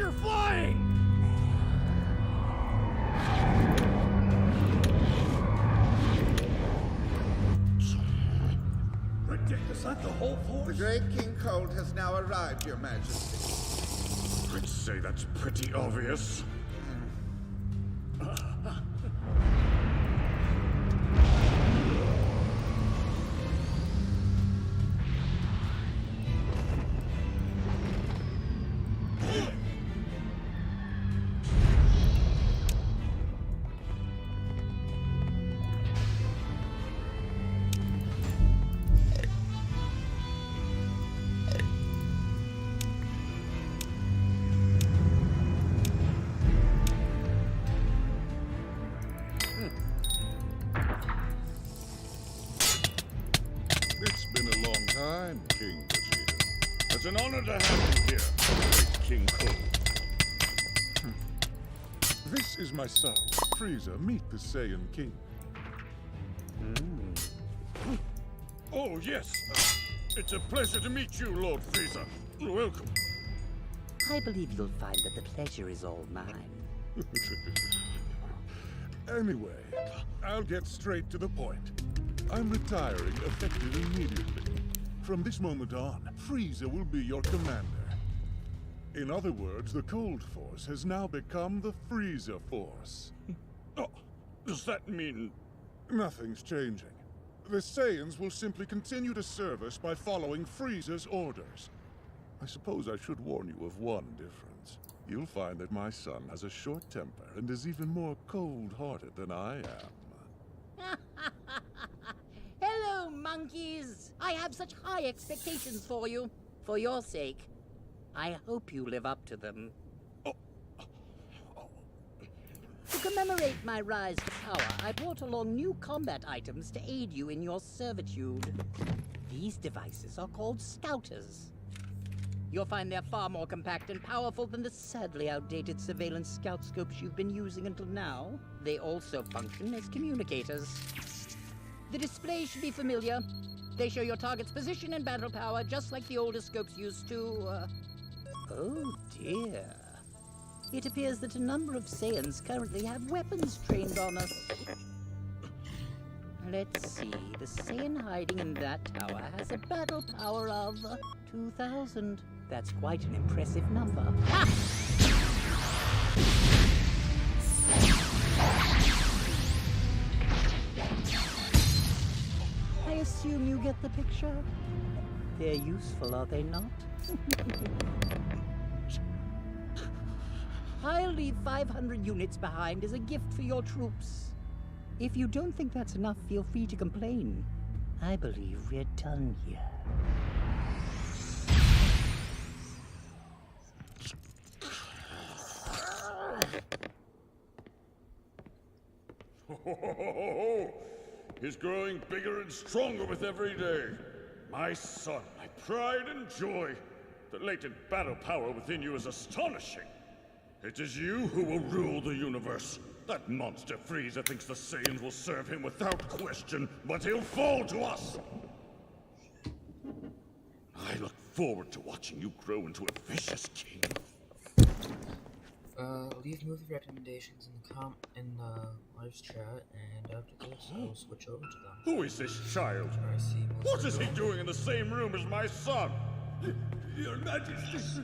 You're flying! Is that the whole force? The great King Cold has now arrived, Your Majesty. I'd say that's pretty obvious. It's been a long time, King Vegeta. It's an honor to have you here, great King Cold. This is my son, Frieza. Meet the Saiyan King. Oh, yes. It's a pleasure to meet you, Lord Frieza. Welcome. I believe you'll find that the pleasure is all mine. Anyway, I'll get straight to the point. I'm retiring effective immediately. From this moment on, Frieza will be your commander. In other words, the Cold Force has now become the Frieza Force. Oh, does that mean... Nothing's changing. The Saiyans will simply continue to serve us by following Frieza's orders. I suppose I should warn you of one difference. You'll find that my son has a short temper and is even more cold-hearted than I am. Hello, monkeys! I have such high expectations for you. For your sake, I hope you live up to them. To commemorate my rise to power, I brought along new combat items to aid you in your servitude. These devices are called Scouters. You'll find they're far more compact and powerful than the sadly outdated surveillance scout scopes you've been using until now. They also function as communicators. The displays should be familiar. They show your target's position and battle power, just like the older scopes used to, Oh dear. It appears that a number of Saiyans currently have weapons trained on us. Let's see, the Saiyan hiding in that tower has a battle power of 2,000. That's quite an impressive number. Ha! I assume you get the picture? They're useful, are they not? I'll leave 500 units behind as a gift for your troops. If you don't think that's enough, feel free to complain. I believe we're done here. He's growing bigger and stronger with every day. My son, my pride and joy. The latent battle power within you is astonishing. It is you who will rule the universe. That monster Frieza thinks the Saiyans will serve him without question, but he'll fall to us. I look forward to watching you grow into a vicious king. Leave movie recommendations in the live chat, and after this, I'll switch over to them. Who is this child? I see most What of is he them. doing in the same room as my son? Your Majesty,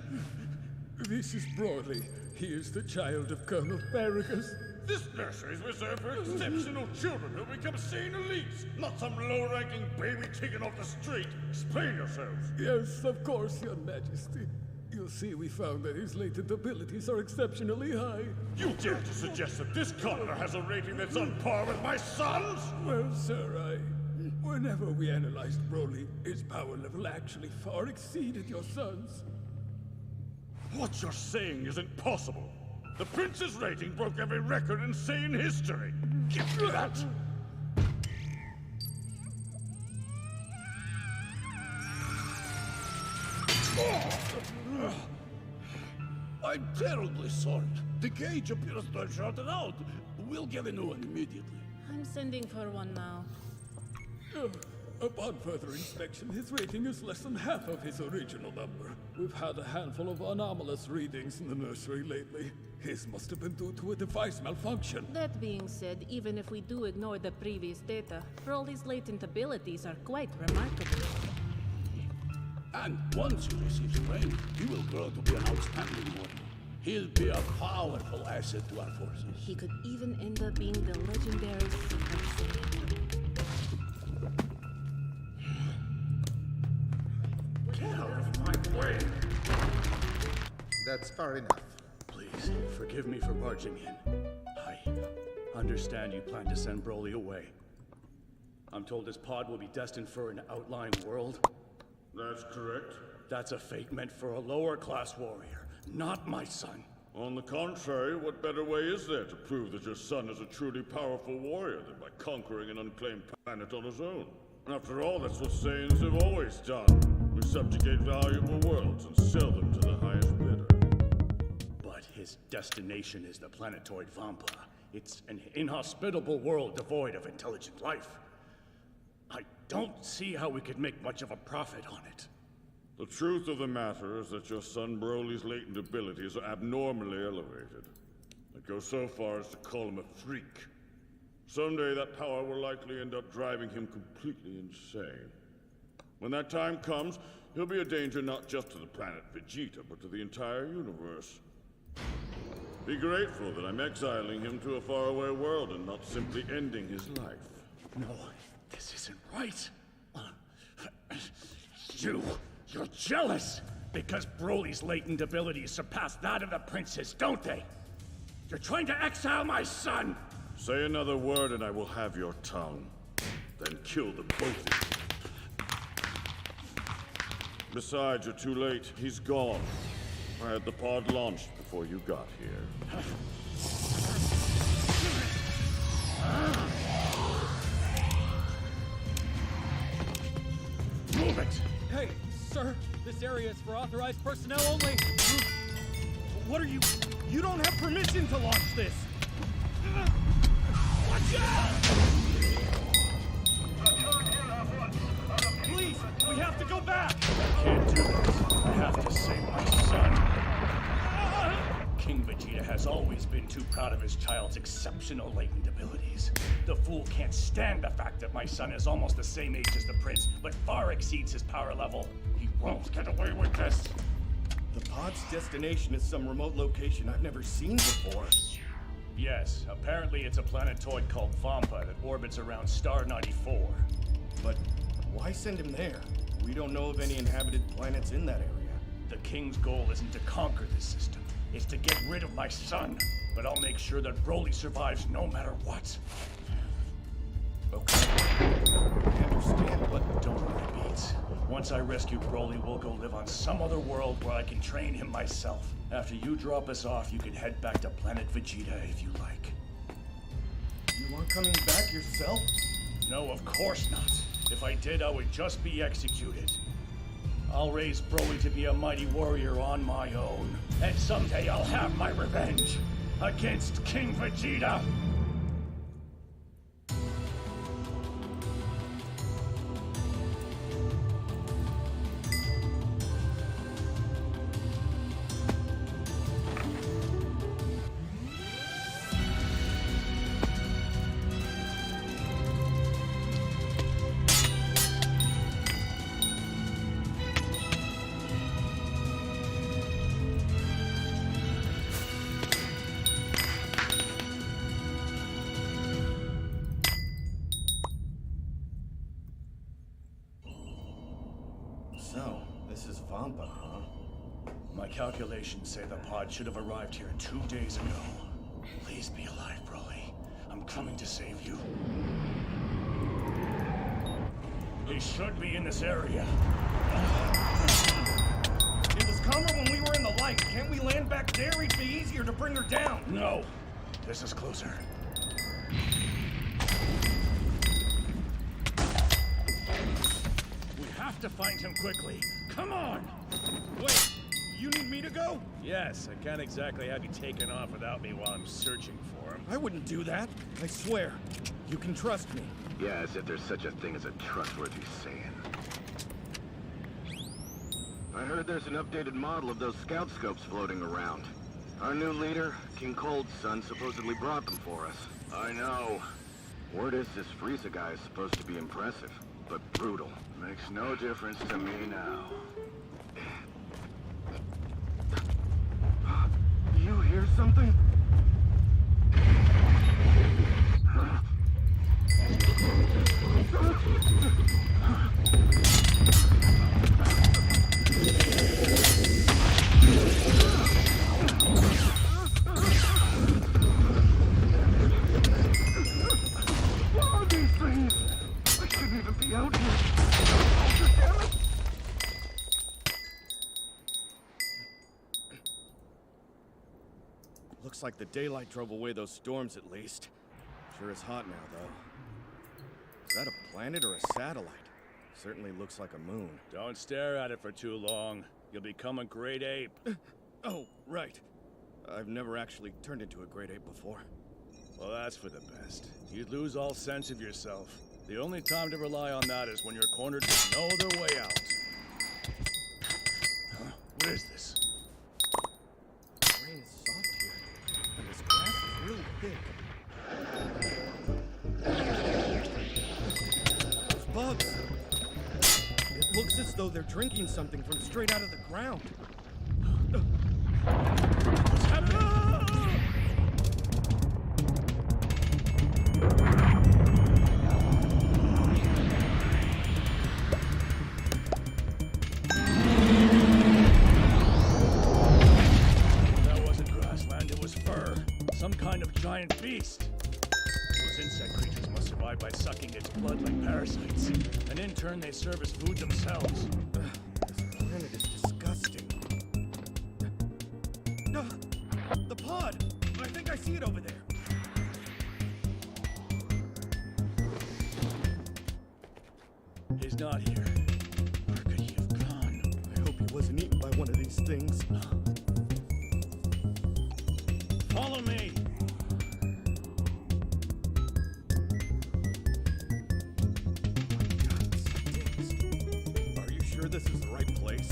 this is Broly. He is the child of Colonel Paragus. This nursery is reserved for exceptional children who become sane elites, not some low-ranking baby taken off the street. Explain yourselves. Yes, of course, Your Majesty. You'll see we found that his latent abilities are exceptionally high. You dare to suggest that this colonel has a rating that's on par with my son's? Well, sir, whenever we analyzed Broly, his power level actually far exceeded your son's. What you're saying isn't possible. The prince's rating broke every record in Saiyan history. Give me that! I'm terribly sorry. The gauge appears to have shorted out. We'll get a new one immediately. I'm sending for one now. Upon further inspection, his rating is less than half of his original number. We've had a handful of anomalous readings in the nursery lately. His must have been due to a device malfunction. That being said, even if we do ignore the previous data, Broly's latent abilities are quite remarkable. And once he receives training, he will grow to be an outstanding warrior. He'll be a powerful asset to our forces. He could even end up being the legendary Super Saiyan. Get out of my way! That's far enough. Please, forgive me for barging in. I understand you plan to send Broly away. I'm told his pod will be destined for an outlying world. That's correct. That's a fate meant for a lower-class warrior, not my son. On the contrary, what better way is there to prove that your son is a truly powerful warrior than by conquering an unclaimed planet on his own? After all, that's what Saiyans have always done. We subjugate valuable worlds and sell them to the highest bidder. But his destination is the planetoid Vampa. It's an inhospitable world devoid of intelligent life. I don't see how we could make much of a profit on it. The truth of the matter is that your son Broly's latent abilities are abnormally elevated. I'd go so far as to call him a freak. Someday that power will likely end up driving him completely insane. When that time comes, he'll be a danger not just to the planet Vegeta, but to the entire universe. Be grateful that I'm exiling him to a faraway world and not simply ending his life. No, this isn't right. You're jealous because Broly's latent abilities surpass that of the prince's, don't they? You're trying to exile my son! Say another word and I will have your tongue. Then kill them both of you. Besides, you're too late. He's gone. I had the pod launched before you got here. Move it! Hey, sir, this area is for authorized personnel only. What are you? You don't have permission to launch this. Watch out! Please, we have to go back. I can't do this. I have to save my son. King Vegeta has always been too proud of his child's exceptional latent abilities. The fool can't stand the fact that my son is almost the same age as the prince, but far exceeds his power level. He won't get away with this. The pod's destination is some remote location I've never seen before. Yes, apparently it's a planetoid called Vampa that orbits around Star 94. But why send him there? We don't know of any inhabited planets in that area. The king's goal isn't to conquer this system. It's to get rid of my son. But I'll make sure that Broly survives no matter what. Okay. I understand, but Don't worry, Beats. Once I rescue Broly, we'll go live on some other world where I can train him myself. After you drop us off, you can head back to planet Vegeta if you like. you aren't coming back yourself? No, of course not. If I did, I would just be executed. I'll raise Broly to be a mighty warrior on my own. And someday I'll have my revenge against King Vegeta! So, this is Vampa, huh? My calculations say the pod should have arrived here 2 days ago. Please be alive, Broly. I'm coming to save you. He should be in this area. It was calmer when we were in the light. Can't we land back there? It'd be easier to bring her down. No, this is closer. We have to find him quickly. Come on! Wait, You need me to go? Yes, I can't exactly have you taken off without me while I'm searching for him. I wouldn't do that. I swear. You can trust me. Yeah, as if there's such a thing as a trustworthy Saiyan. I heard there's an updated model of those scout scopes floating around. Our new leader, King Cold's son, supposedly brought them for us. I know. Word is this Frieza guy is supposed to be impressive, but brutal. Makes no difference to me now. You hear something? What are these things? I shouldn't even be out here. Damn it! Looks like the daylight drove away those storms at least. Sure is hot now, though. Is that a planet or a satellite? Certainly looks like a moon. Don't stare at it for too long. You'll become a great ape. Oh, right. I've never actually turned into a great ape before. Well, that's for the best. You'd lose all sense of yourself. The only time to rely on that is when you're cornered with no other way out. Huh? What is this? The rain is soft here, and this grass is really thick. Those bugs. It looks as though they're drinking something from straight out of the ground. What's happening? That wasn't grassland, it was fur. Some kind of giant beast. Those insect creatures must survive by sucking its blood like parasites. And in turn, they serve as food themselves. This planet is disgusting. The pod! I think I see it over there. He's not here. Where could he have gone? I hope he wasn't eaten by one of these things. Follow me! God, this stinks. Are you sure this is the right place?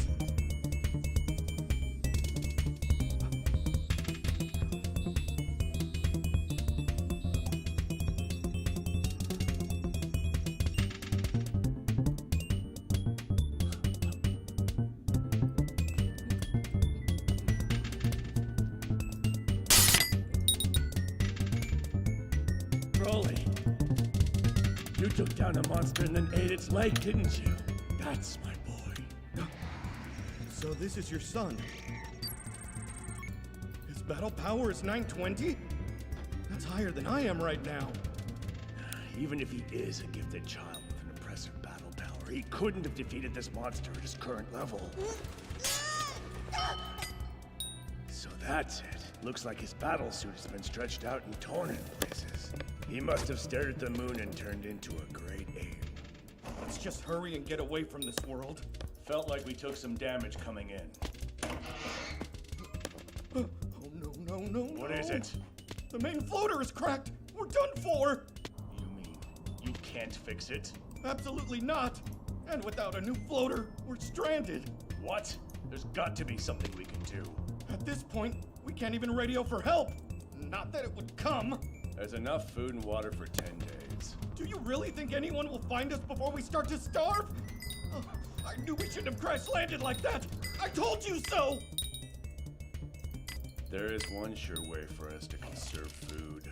Broly, you took down a monster and then ate its leg, didn't you? That's my boy. So this is your son. His battle power is 920? That's higher than I am right now. Even if he is a gifted child with an impressive battle power, he couldn't have defeated this monster at his current level. So that's it. Looks like his battle suit has been stretched out and torn in places. He must have stared at the moon and turned into a great ape. Let's just hurry and get away from this world. Felt like we took some damage coming in. Oh, no. What is it? The main floater is cracked. We're done for. You mean you can't fix it? Absolutely not. And without a new floater, we're stranded. What? There's got to be something we can do. At this point, we can't even radio for help. Not that it would come. There's enough food and water for 10 days. Do you really think anyone will find us before we start to starve? Oh, I knew we shouldn't have crash-landed like that. I told you so. There is one sure way for us to conserve food.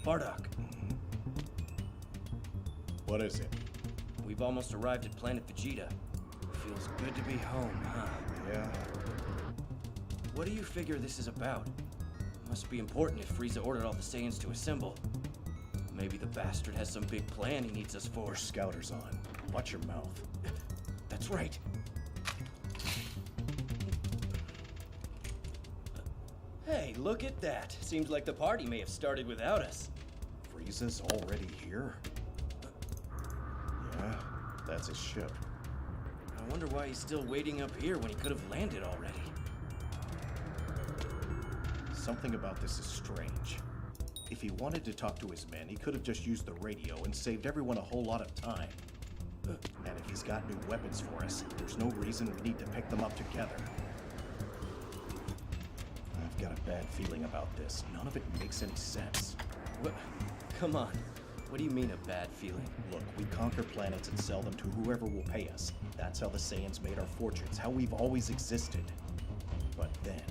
Bardock. What is it? We've almost arrived at planet Vegeta. Feels good to be home, huh? Yeah. What do you figure this is about? Must be important if Frieza ordered all the Saiyans to assemble. Maybe the bastard has some big plan he needs us for. Your scouter's on. Watch your mouth. That's right. Hey, look at that. Seems like the party may have started without us. Frieza's already here? Yeah, that's his ship. I wonder why he's still waiting up here when he could have landed already. Something about this is strange. If he wanted to talk to his men, he could have just used the radio and saved everyone a whole lot of time. And if he's got new weapons for us, there's no reason we need to pick them up together. I've got a bad feeling about this. None of it makes any sense. What? Come on. What do you mean a bad feeling? Look, we conquer planets and sell them to whoever will pay us. That's how the Saiyans made our fortunes, how we've always existed. But then,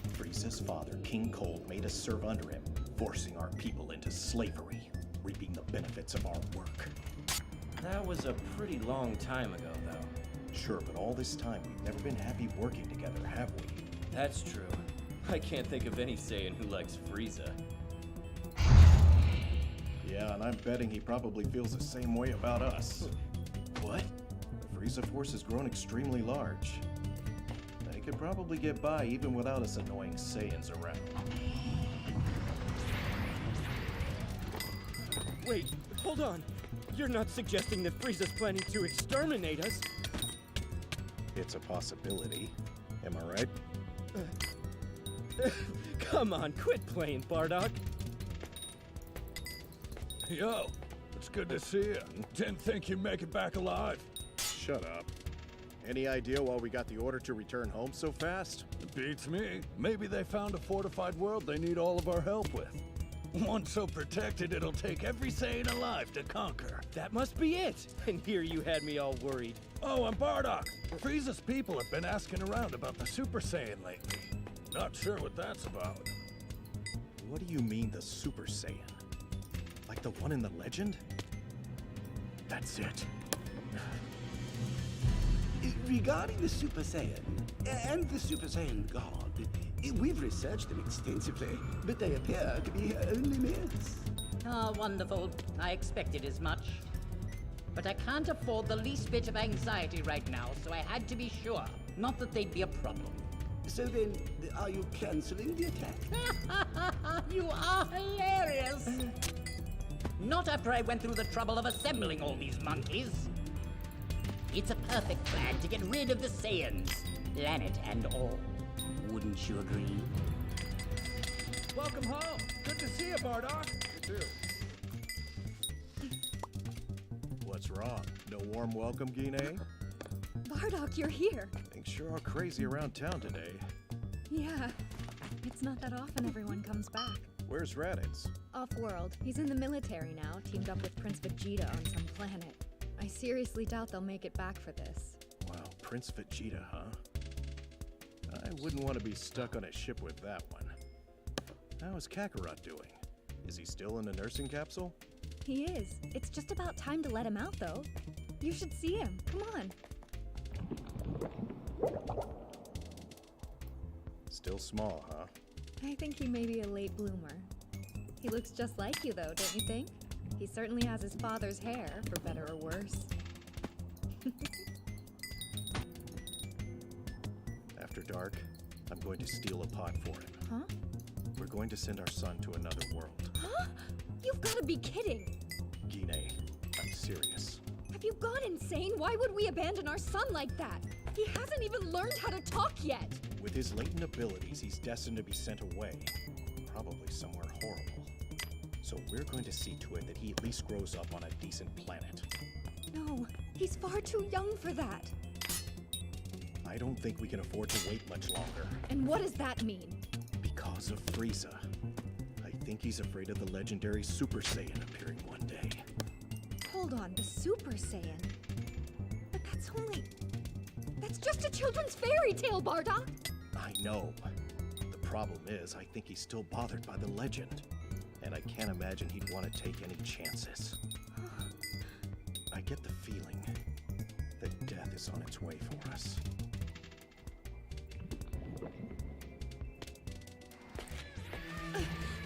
Frieza's father, King Cold, made us serve under him, forcing our people into slavery, reaping the benefits of our work. That was a pretty long time ago, though. Sure, but all this time, we've never been happy working together, have we? That's true. I can't think of any Saiyan who likes Frieza. Yeah, and I'm betting he probably feels the same way about us. What? The Frieza force has grown extremely large. They could probably get by even without us annoying Saiyans around. Wait, hold on. You're not suggesting that Frieza's planning to exterminate us? It's a possibility. Am I right? Come on, quit playing, Bardock. Yo, it's good to see you. Didn't think you'd make it back alive. Shut up. Any idea why we got the order to return home so fast? It beats me. Maybe they found a fortified world they need all of our help with. One so protected it'll take every Saiyan alive to conquer. That must be it. And here you had me all worried. Oh, and Bardock, Frieza's people have been asking around about the Super Saiyan lately. Not sure what that's about. What do you mean, the Super Saiyan? Like the one in the legend? That's it. Regarding the Super Saiyan and the Super Saiyan God, we've researched them extensively, but they appear to be only myths. Ah, wonderful. I expected as much. But I can't afford the least bit of anxiety right now, so I had to be sure. Not that they'd be a problem. So then, are you canceling the attack? You are hilarious! Not after I went through the trouble of assembling all these monkeys. It's a perfect plan to get rid of the Saiyans, planet and all. Wouldn't you agree? Welcome home. Good to see you, Bardock. You too. What's wrong? No warm welcome, Guinea? Bardock, you're here. Things sure are crazy around town today. Yeah. It's not that often everyone comes back. Where's Raditz? Off-world. He's in the military now, teamed up with Prince Vegeta on some planet. I seriously doubt they'll make it back for this. Wow, Prince Vegeta, huh? I wouldn't want to be stuck on a ship with that one. How is Kakarot doing? Is he still in a nursing capsule? He is. It's just about time to let him out, though. You should see him. Come on. Still small, huh? I think he may be a late bloomer. He looks just like you, though, don't you think? He certainly has his father's hair, for better or worse. After dark, I'm going to steal a pot for him. Huh? We're going to send our son to another world. Huh? You've got to be kidding! Guinea, I'm serious. Have you gone insane? Why would we abandon our son like that? He hasn't even learned how to talk yet! With his latent abilities, he's destined to be sent away. Probably somewhere horrible. So we're going to see to it that he at least grows up on a decent planet. No, he's far too young for that. I don't think we can afford to wait much longer. And what does that mean? Because of Frieza. I think he's afraid of the legendary Super Saiyan appearing one day. Hold on, the Super Saiyan? But that's just a children's fairy tale, Bardock! I know. The problem is, I think he's still bothered by the legend. And I can't imagine he'd want to take any chances. I get the feeling that death is on its way for us.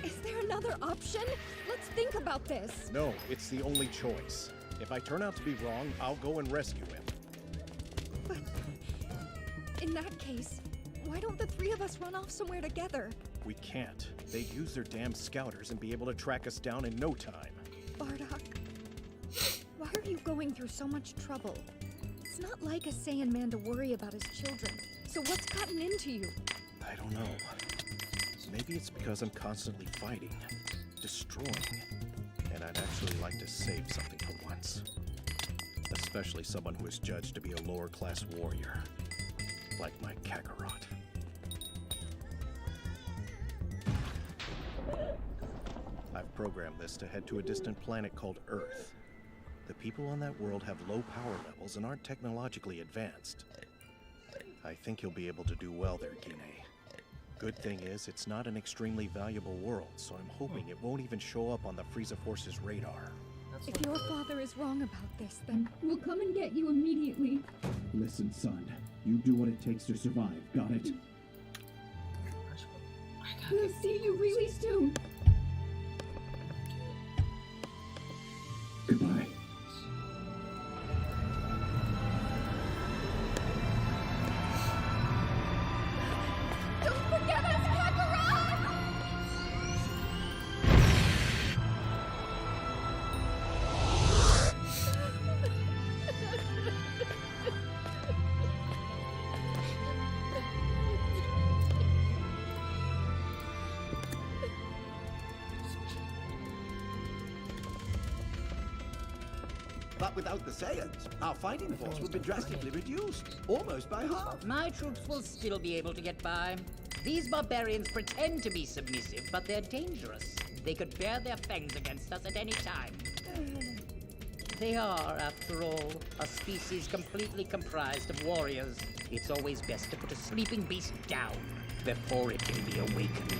Is there another option? Let's think about this. No, it's the only choice. If I turn out to be wrong, I'll go and rescue him. But in that case, why don't the three of us run off somewhere together? We can't. They'd use their damn scouters and be able to track us down in no time. Bardock, why are you going through so much trouble? It's not like a Saiyan man to worry about his children. So what's gotten into you? I don't know. Maybe it's because I'm constantly fighting, destroying, and I'd actually like to save something for once. Especially someone who is judged to be a lower-class warrior, like my Kakarot. I've programmed this to head to a distant planet called Earth. The people on that world have low power levels and aren't technologically advanced. I think you'll be able to do well there, Gine. Good thing is, it's not an extremely valuable world, so I'm hoping it won't even show up on the Frieza Force's radar. If your father is wrong about this, then we'll come and get you immediately. Listen, son. You do what it takes to survive, got it? We'll see you really soon. Goodbye. Don't forget us, Kakarot! But without the Saiyans, our fighting force would be drastically reduced, almost by half. My troops will still be able to get by. These barbarians pretend to be submissive, but they're dangerous. They could bare their fangs against us at any time. They are, after all, a species completely comprised of warriors. It's always best to put a sleeping beast down before it can be awakened.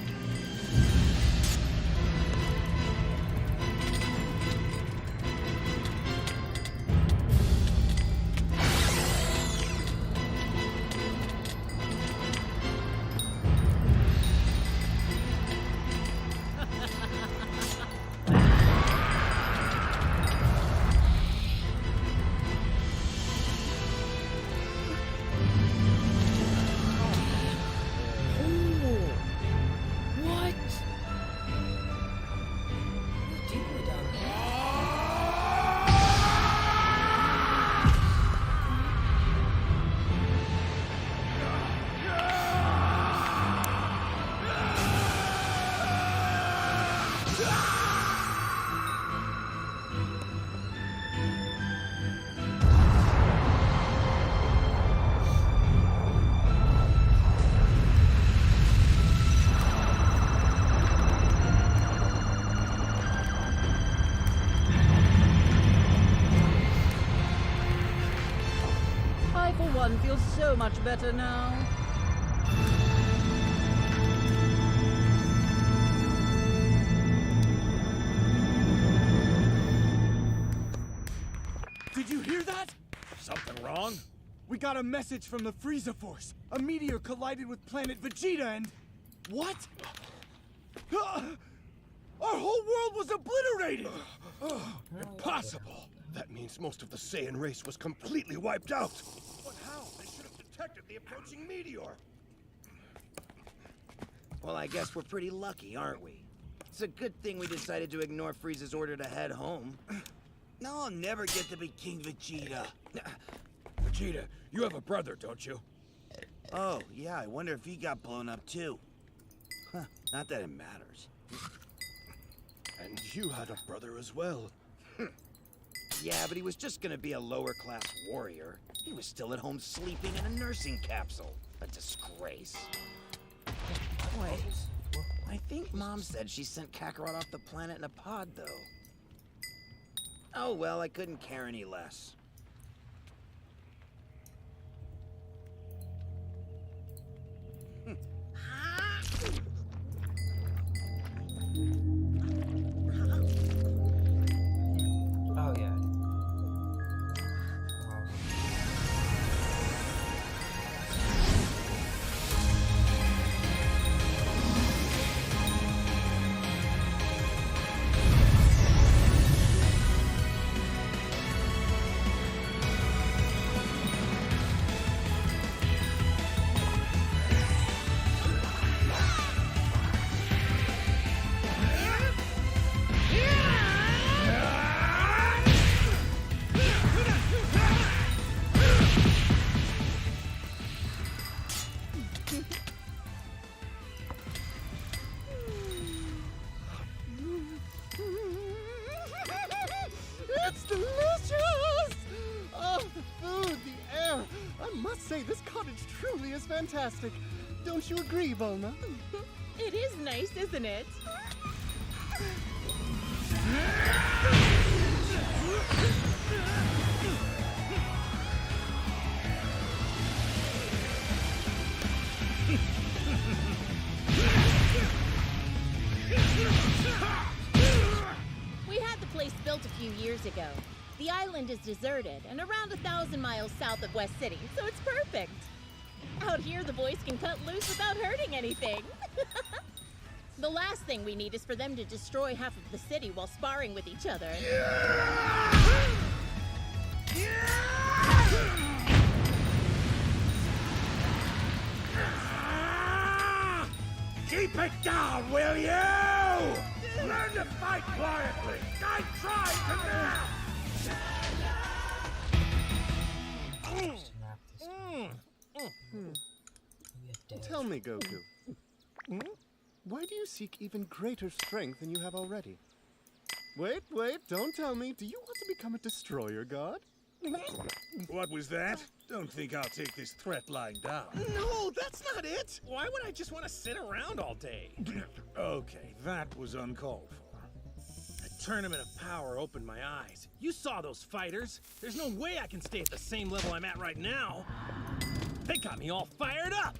One feels so much better now. Did you hear that? Something wrong? We got a message from the Frieza Force. A meteor collided with planet Vegeta and... What? Our whole world was obliterated! Impossible! That means most of the Saiyan race was completely wiped out! But how? They should have detected the approaching meteor! Well, I guess we're pretty lucky, aren't we? It's a good thing we decided to ignore Frieza's order to head home. Now I'll never get to be King Vegeta. Vegeta, you have a brother, don't you? Oh, yeah, I wonder if he got blown up too. Huh, not that it matters. And you had a brother as well. Yeah, but he was just gonna be a lower-class warrior. He was still at home sleeping in a nursing capsule. A disgrace. Wait, I think Mom said she sent Kakarot off the planet in a pod, though. Oh well, I couldn't care any less. Oh yeah. footage truly is fantastic. Don't you agree, Bulma? It is nice, isn't it? We had the place built a few years ago. The island is deserted and around 1,000 miles south of West City, so it's perfect. Out here, the boys can cut loose without hurting anything. The last thing we need is for them to destroy half of the city while sparring with each other. Keep it down, will you? Learn to fight quietly. I tried to Tell me, Goku. Why do you seek even greater strength than you have already? Wait, don't tell me. Do you want to become a destroyer god? What was that? Don't think I'll take this threat lying down. No, that's not it! Why would I just want to sit around all day? Okay, that was uncalled for. A tournament of power opened my eyes. You saw those fighters. There's no way I can stay at the same level I'm at right now. They got me all fired up.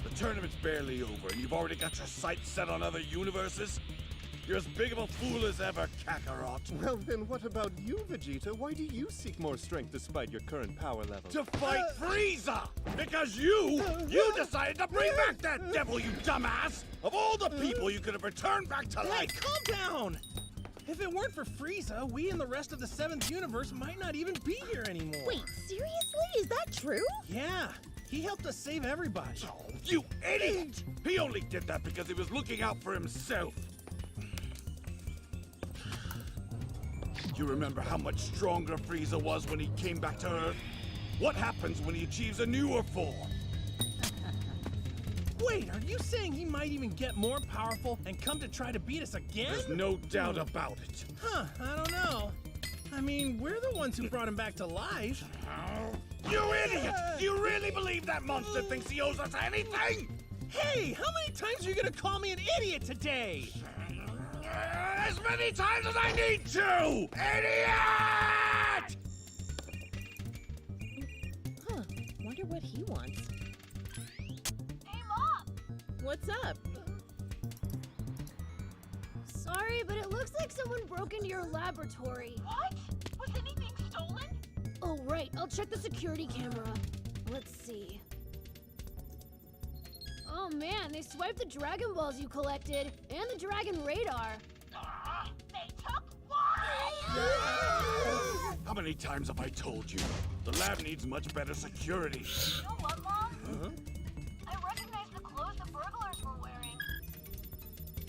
The tournament's barely over, and you've already got your sights set on other universes? You're as big of a fool as ever, Kakarot. Well, then what about you, Vegeta? Why do you seek more strength despite your current power level? To fight Frieza! Because you decided to bring back that devil, you dumbass! Of all the people you could have returned back to life! Hey, calm down! If it weren't for Frieza, we and the rest of the 7th universe might not even be here anymore. Wait, seriously? Is that true? Yeah, he helped us save everybody. Oh, you idiot! He only did that because he was looking out for himself. You remember how much stronger Frieza was when he came back to Earth? What happens when he achieves a newer form? Wait, are you saying he might even get more powerful and come to try to beat us again? There's no doubt about it. Huh, I don't know. I mean, we're the ones who brought him back to life. You idiot! Do you really believe that monster thinks he owes us anything? Hey, how many times are you gonna call me an idiot today? As many times as I need to! Idiot! Huh, wonder what he wants. Hey, Mom! What's up? Sorry, but it looks like someone broke into your laboratory. What? Was anything stolen? Oh, right. I'll check the security camera. Let's see. Oh, man. They swiped the Dragon Balls you collected and the Dragon Radar. They took what? How many times have I told you? The lab needs much better security. You know what, Mom? I recognize the clothes the burglars were wearing.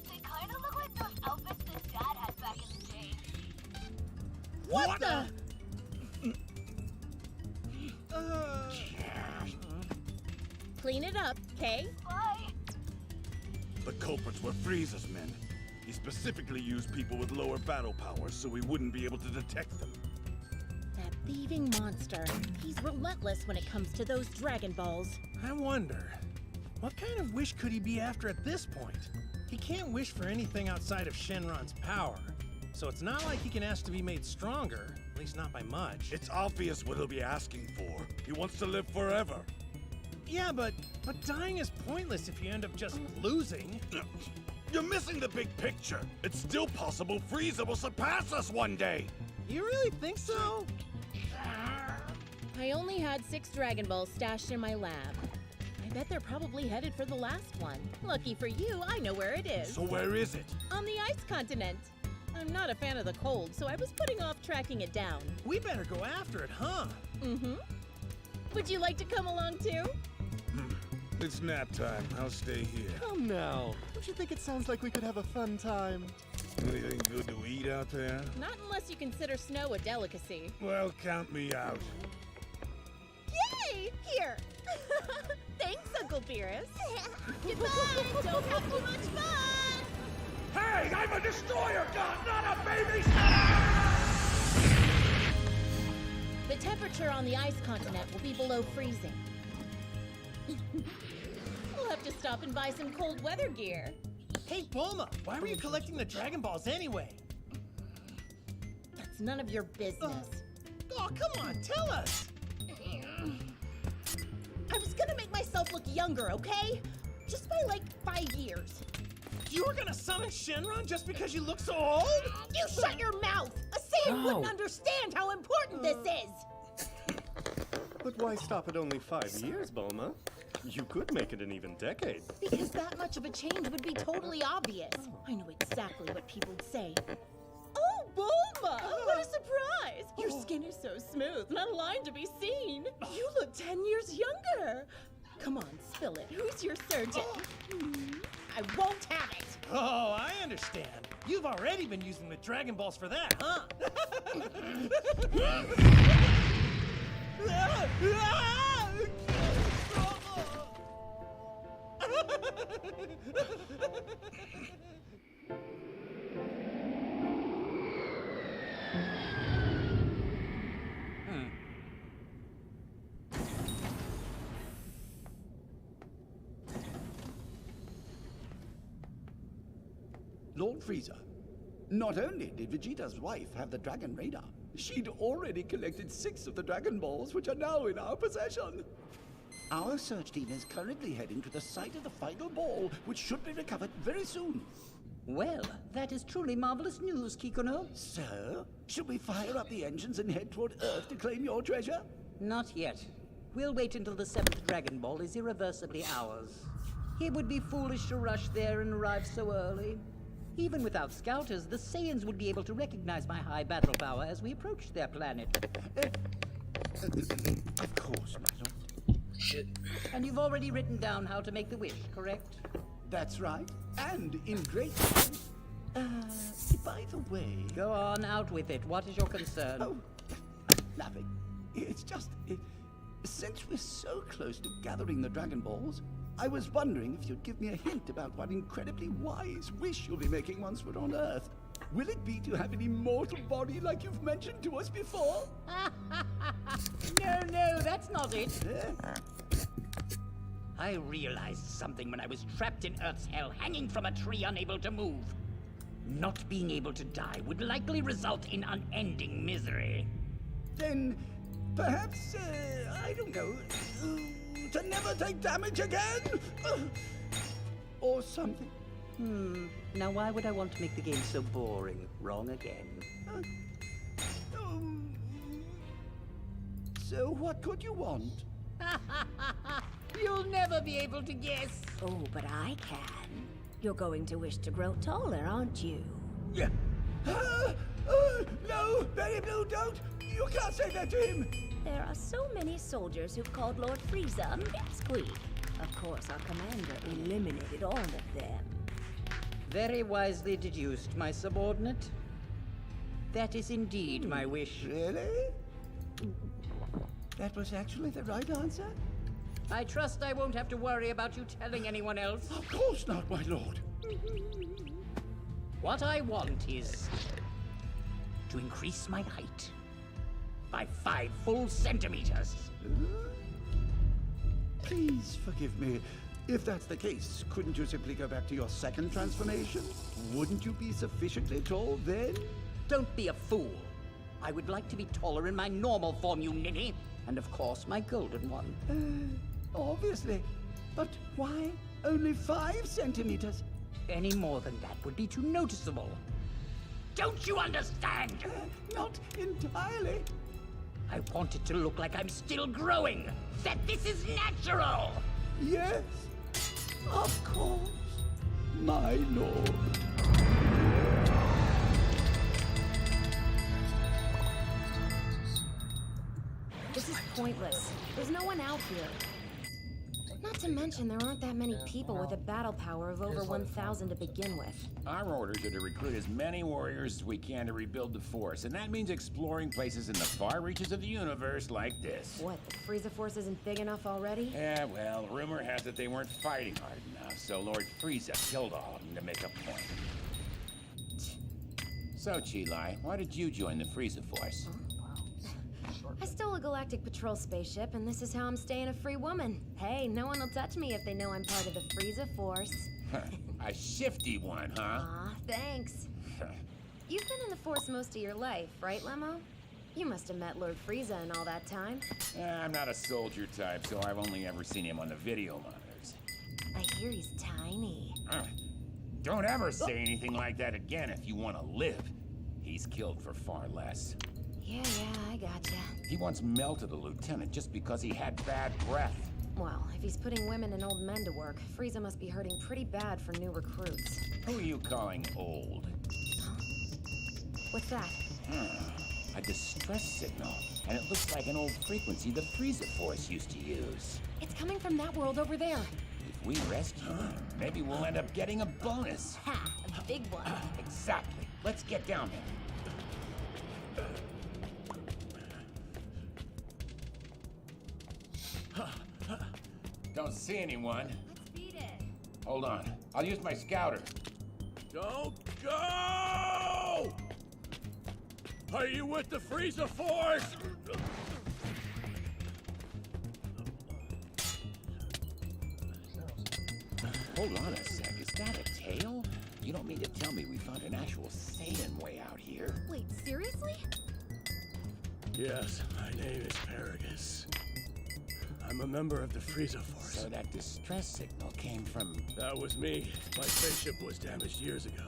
They kind of look like those outfits that Dad had back in the day. What the? Clean it up, okay? Bye. The culprits were Frieza's men. He specifically used people with lower battle powers so we wouldn't be able to detect them. That thieving monster. He's relentless when it comes to those Dragon Balls. I wonder, what kind of wish could he be after at this point? He can't wish for anything outside of Shenron's power, so it's not like he can ask to be made stronger, at least not by much. It's obvious what he'll be asking for. He wants to live forever. Yeah, but dying is pointless if you end up just losing. You're missing the big picture. It's still possible Frieza will surpass us one day. You really think so? I only had 6 Dragon Balls stashed in my lab. I bet they're probably headed for the last one. Lucky for you, I know where it is. So where is it? On the ice continent. I'm not a fan of the cold, so I was putting off tracking it down. We better go after it, huh? Mm-hmm. Would you like to come along too? It's nap time. I'll stay here. Come now. Don't you think it sounds like we could have a fun time? Anything good to eat out there? Not unless you consider snow a delicacy. Well, count me out. Yay! Here! Thanks, Uncle Beerus. Goodbye! Don't have too much fun! Hey, I'm a destroyer god, not a baby! The temperature on the ice continent will be below freezing. We'll have to stop and buy some cold weather gear. Hey, Bulma, why were you collecting the Dragon Balls anyway? That's none of your business. Oh, come on, tell us! I was gonna make myself look younger, okay? Just by like 5 years. You were gonna summon Shenron just because you look so old? You shut your mouth! A Saiyan wouldn't understand how important this is! But why stop at only 5 years, Bulma? You could make it an even decade. Because that much of a change would be totally obvious. I know exactly what people would say. Oh, Bulma! What a surprise! Your skin is so smooth, not a line to be seen. You look 10 years younger. Come on, spill it. Who's your surgeon? I won't have it. Oh, I understand. You've already been using the Dragon Balls for that, huh? Lord Frieza, not only did Vegeta's wife have the Dragon Radar, she'd already collected 6 of the Dragon Balls, which are now in our possession. Our search team is currently heading to the site of the final ball, which should be recovered very soon. Well, that is truly marvelous news, Kikuno. So, should we fire up the engines and head toward Earth to claim your treasure? Not yet. We'll wait until the 7th Dragon Ball is irreversibly ours. It would be foolish to rush there and arrive so early. Even without scouters, the Saiyans would be able to recognize my high battle power as we approach their planet. Of course, my lord. Shit. And you've already written down how to make the wish, correct? That's right. And in great... by the way... Go on, out with it. What is your concern? Oh, nothing. It's just... since we're so close to gathering the Dragon Balls, I was wondering if you'd give me a hint about what incredibly wise wish you'll be making once we're on Earth. Will it be to have an immortal body like you've mentioned to us before? No, that's not it. I realized something when I was trapped in Earth's hell, hanging from a tree, unable to move. Not being able to die would likely result in unending misery. Then, perhaps, I don't know, to never take damage again? Or something. Now why would I want to make the game so boring? Wrong again. So what could you want? You'll never be able to guess. Oh, but I can. You're going to wish to grow taller, aren't you? Yeah. No, Berry Blue, don't! You can't say that to him! There are so many soldiers who've called Lord Frieza a pipsqueak. Of course, our commander eliminated all of them. Very wisely deduced, my subordinate. That is indeed my wish. Really? That was actually the right answer? I trust I won't have to worry about you telling anyone else. Of course not, my lord. What I want is to increase my height by 5 full centimeters. Please forgive me. If that's the case, couldn't you simply go back to your second transformation? Wouldn't you be sufficiently tall then? Don't be a fool. I would like to be taller in my normal form, you ninny. And of course, my golden one. Obviously. But why only 5 centimeters? Any more than that would be too noticeable. Don't you understand? Not entirely. I want it to look like I'm still growing. That this is natural. Yes, of course, my lord. This is pointless. There's no one out here. Not to mention, there aren't that many people with a battle power of over 1,000 to begin with. Our orders are to recruit as many warriors as we can to rebuild the Force, and that means exploring places in the far reaches of the universe like this. What, the Frieza Force isn't big enough already? Yeah, well, rumor has it they weren't fighting hard enough, so Lord Frieza killed all of them to make a point. So, Chi-Lai, why did you join the Frieza Force? I stole a Galactic Patrol spaceship, and this is how I'm staying a free woman. Hey, no one will touch me if they know I'm part of the Frieza Force. A shifty one, huh? Aw, thanks. You've been in the Force most of your life, right, Lemo? You must have met Lord Frieza in all that time. I'm not a soldier type, so I've only ever seen him on the video monitors. I hear he's tiny. Don't ever say anything like that again if you want to live. He's killed for far less. Yeah, I gotcha. He once melted a lieutenant just because he had bad breath. Well, if he's putting women and old men to work, Frieza must be hurting pretty bad for new recruits. Who are you calling old? What's that? A distress signal. And it looks like an old frequency the Frieza Force used to use. It's coming from that world over there. If we rescue him, maybe we'll end up getting a bonus. Ha! A big one. Exactly. Let's get down there. Don't see anyone. Let's beat it. Hold on. I'll use my scouter. Don't go! Are you with the Frieza Force? Hold on a sec. Is that a tail? You don't mean to tell me we found an actual Saiyan way out here? Wait, seriously? Yes, my name is Paragus. I'm a member of the Frieza Force. So that distress signal came from... That was me. My spaceship was damaged years ago.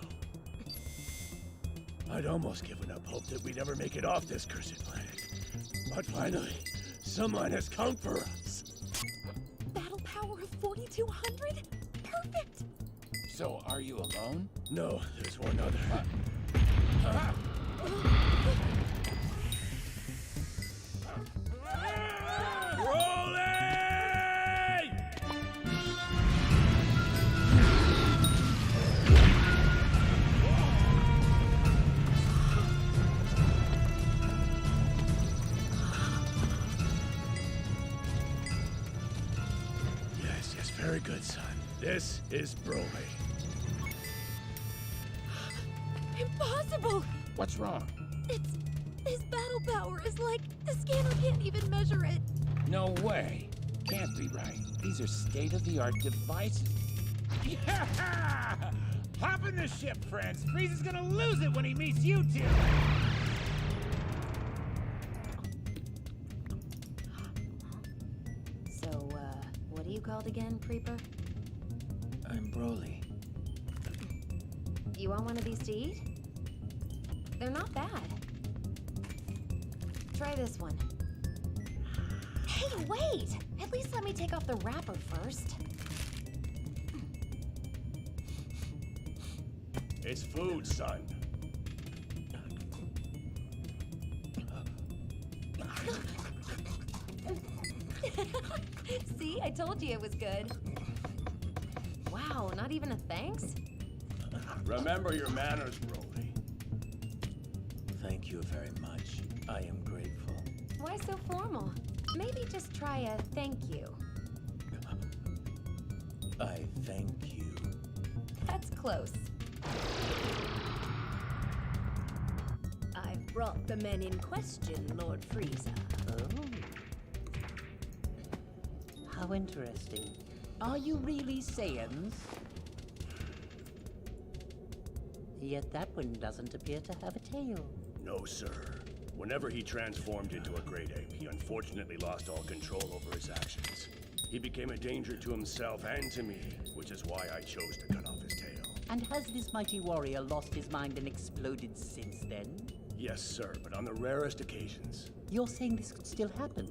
I'd almost given up hope that we'd ever make it off this cursed planet. But finally, someone has come for us. Battle power of 4,200? Perfect! So, are you alone? No, there's one other. Yes, very good, son. This is Broly. Impossible! What's wrong? His battle power is like, the scanner can't even measure it. No way. Can't be right. These are state-of-the-art devices. Yeah! Hop in the ship, friends. Frieza's gonna lose it when he meets you two. So, what are you called again, Creeper? I'm Broly. You want one of these to eat? They're not bad. Try this one. Hey, wait! At least let me take off the wrapper first. It's food, son. See, I told you it was good. Wow, not even a thanks? Remember your manners, Broly. Thank you very much. I am grateful. Why so formal? Maybe just try a thank you. I thank you. That's close. I've brought the men in question, Lord Frieza. Oh. How interesting. Are you really Saiyans? Yet that one doesn't appear to have a tail. No, sir. Whenever he transformed into a great ape, he unfortunately lost all control over his actions. He became a danger to himself and to me, which is why I chose to cut off his tail. And has this mighty warrior lost his mind and exploded since then? Yes, sir, but on the rarest occasions. You're saying this could still happen?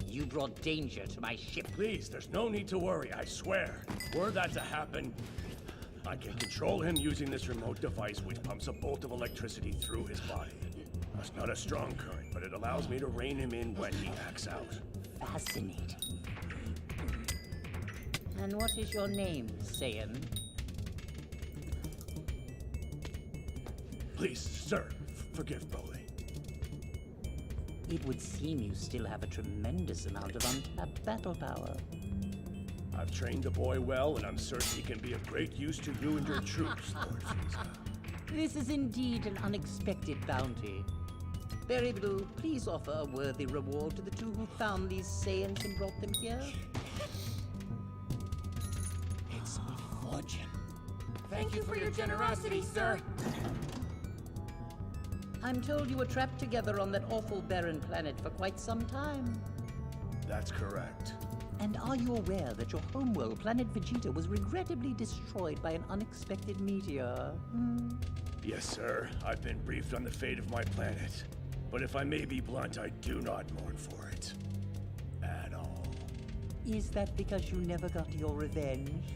You brought danger to my ship. Please, there's no need to worry, I swear. Were that to happen, I can control him using this remote device which pumps a bolt of electricity through his body. It's not a strong current, but it allows me to rein him in when he acts out. Fascinating. And what is your name, Saiyan? Please, sir, forgive Broly. It would seem you still have a tremendous amount of untapped battle power. I've trained the boy well, and I'm certain he can be of great use to you and your troops, Lord Frieza. This is indeed an unexpected bounty. Berry Blue, please offer a worthy reward to the two who found these Saiyans and brought them here. It's a fortune. Thank you for your generosity, sir. I'm told you were trapped together on that awful barren planet for quite some time. That's correct. And are you aware that your homeworld, planet Vegeta, was regrettably destroyed by an unexpected meteor? Yes, sir. I've been briefed on the fate of my planet. But if I may be blunt, I do not mourn for it. At all. Is that because you never got your revenge?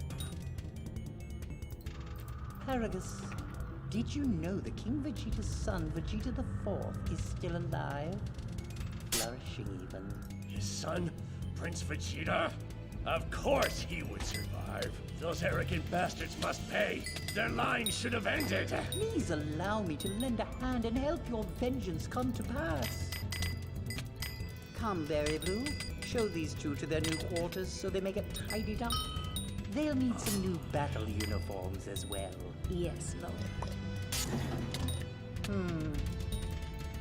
Paragus, did you know that King Vegeta's son, Vegeta the Fourth, is still alive? Flourishing even. His son, Prince Vegeta? Of course he would survive. Those arrogant bastards must pay. Their line should have ended. Please allow me to lend a hand and help your vengeance come to pass. Come, Berry Blue. Show these two to their new quarters so they may get tidied up. They'll need some new battle uniforms as well. Yes, Lord.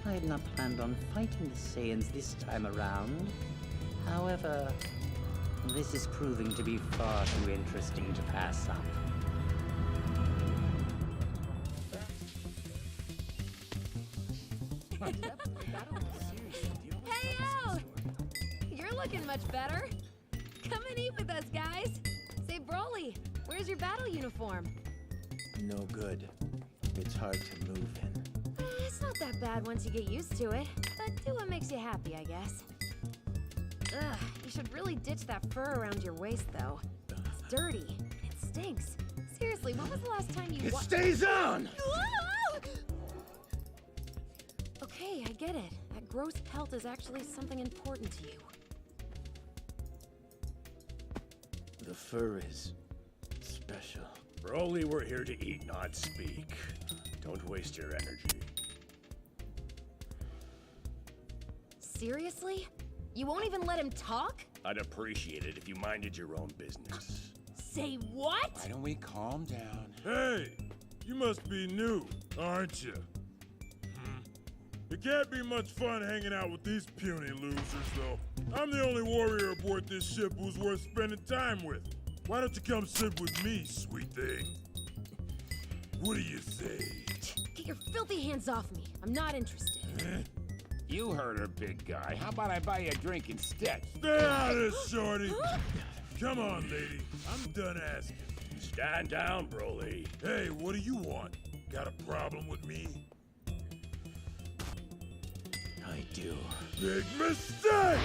I had not planned on fighting the Saiyans this time around. However, this is proving to be far too interesting to pass up. Hey-o! You're looking much better. Come and eat with us, guys. Say, Broly, where's your battle uniform? No good. It's hard to move in. It's not that bad once you get used to it, but do what makes you happy, I guess. Ugh, you should really ditch that fur around your waist, though. It's dirty, and it stinks. Seriously, when was the last time you It stays on! Okay, I get it. That gross pelt is actually something important to you. The fur is special. Broly, we're here to eat, not speak. Don't waste your energy. Seriously? You won't even let him talk? I'd appreciate it if you minded your own business. Say what? Why don't we calm down? Hey, you must be new, aren't you? It can't be much fun hanging out with these puny losers, though. I'm the only warrior aboard this ship who's worth spending time with. Why don't you come sit with me, sweet thing? What do you say? Get your filthy hands off me. I'm not interested. You heard her, big guy. How about I buy you a drink instead? Stay out of this, shorty! Come on, lady. I'm done asking. Stand down, Broly. Hey, what do you want? Got a problem with me? I do. Big mistake!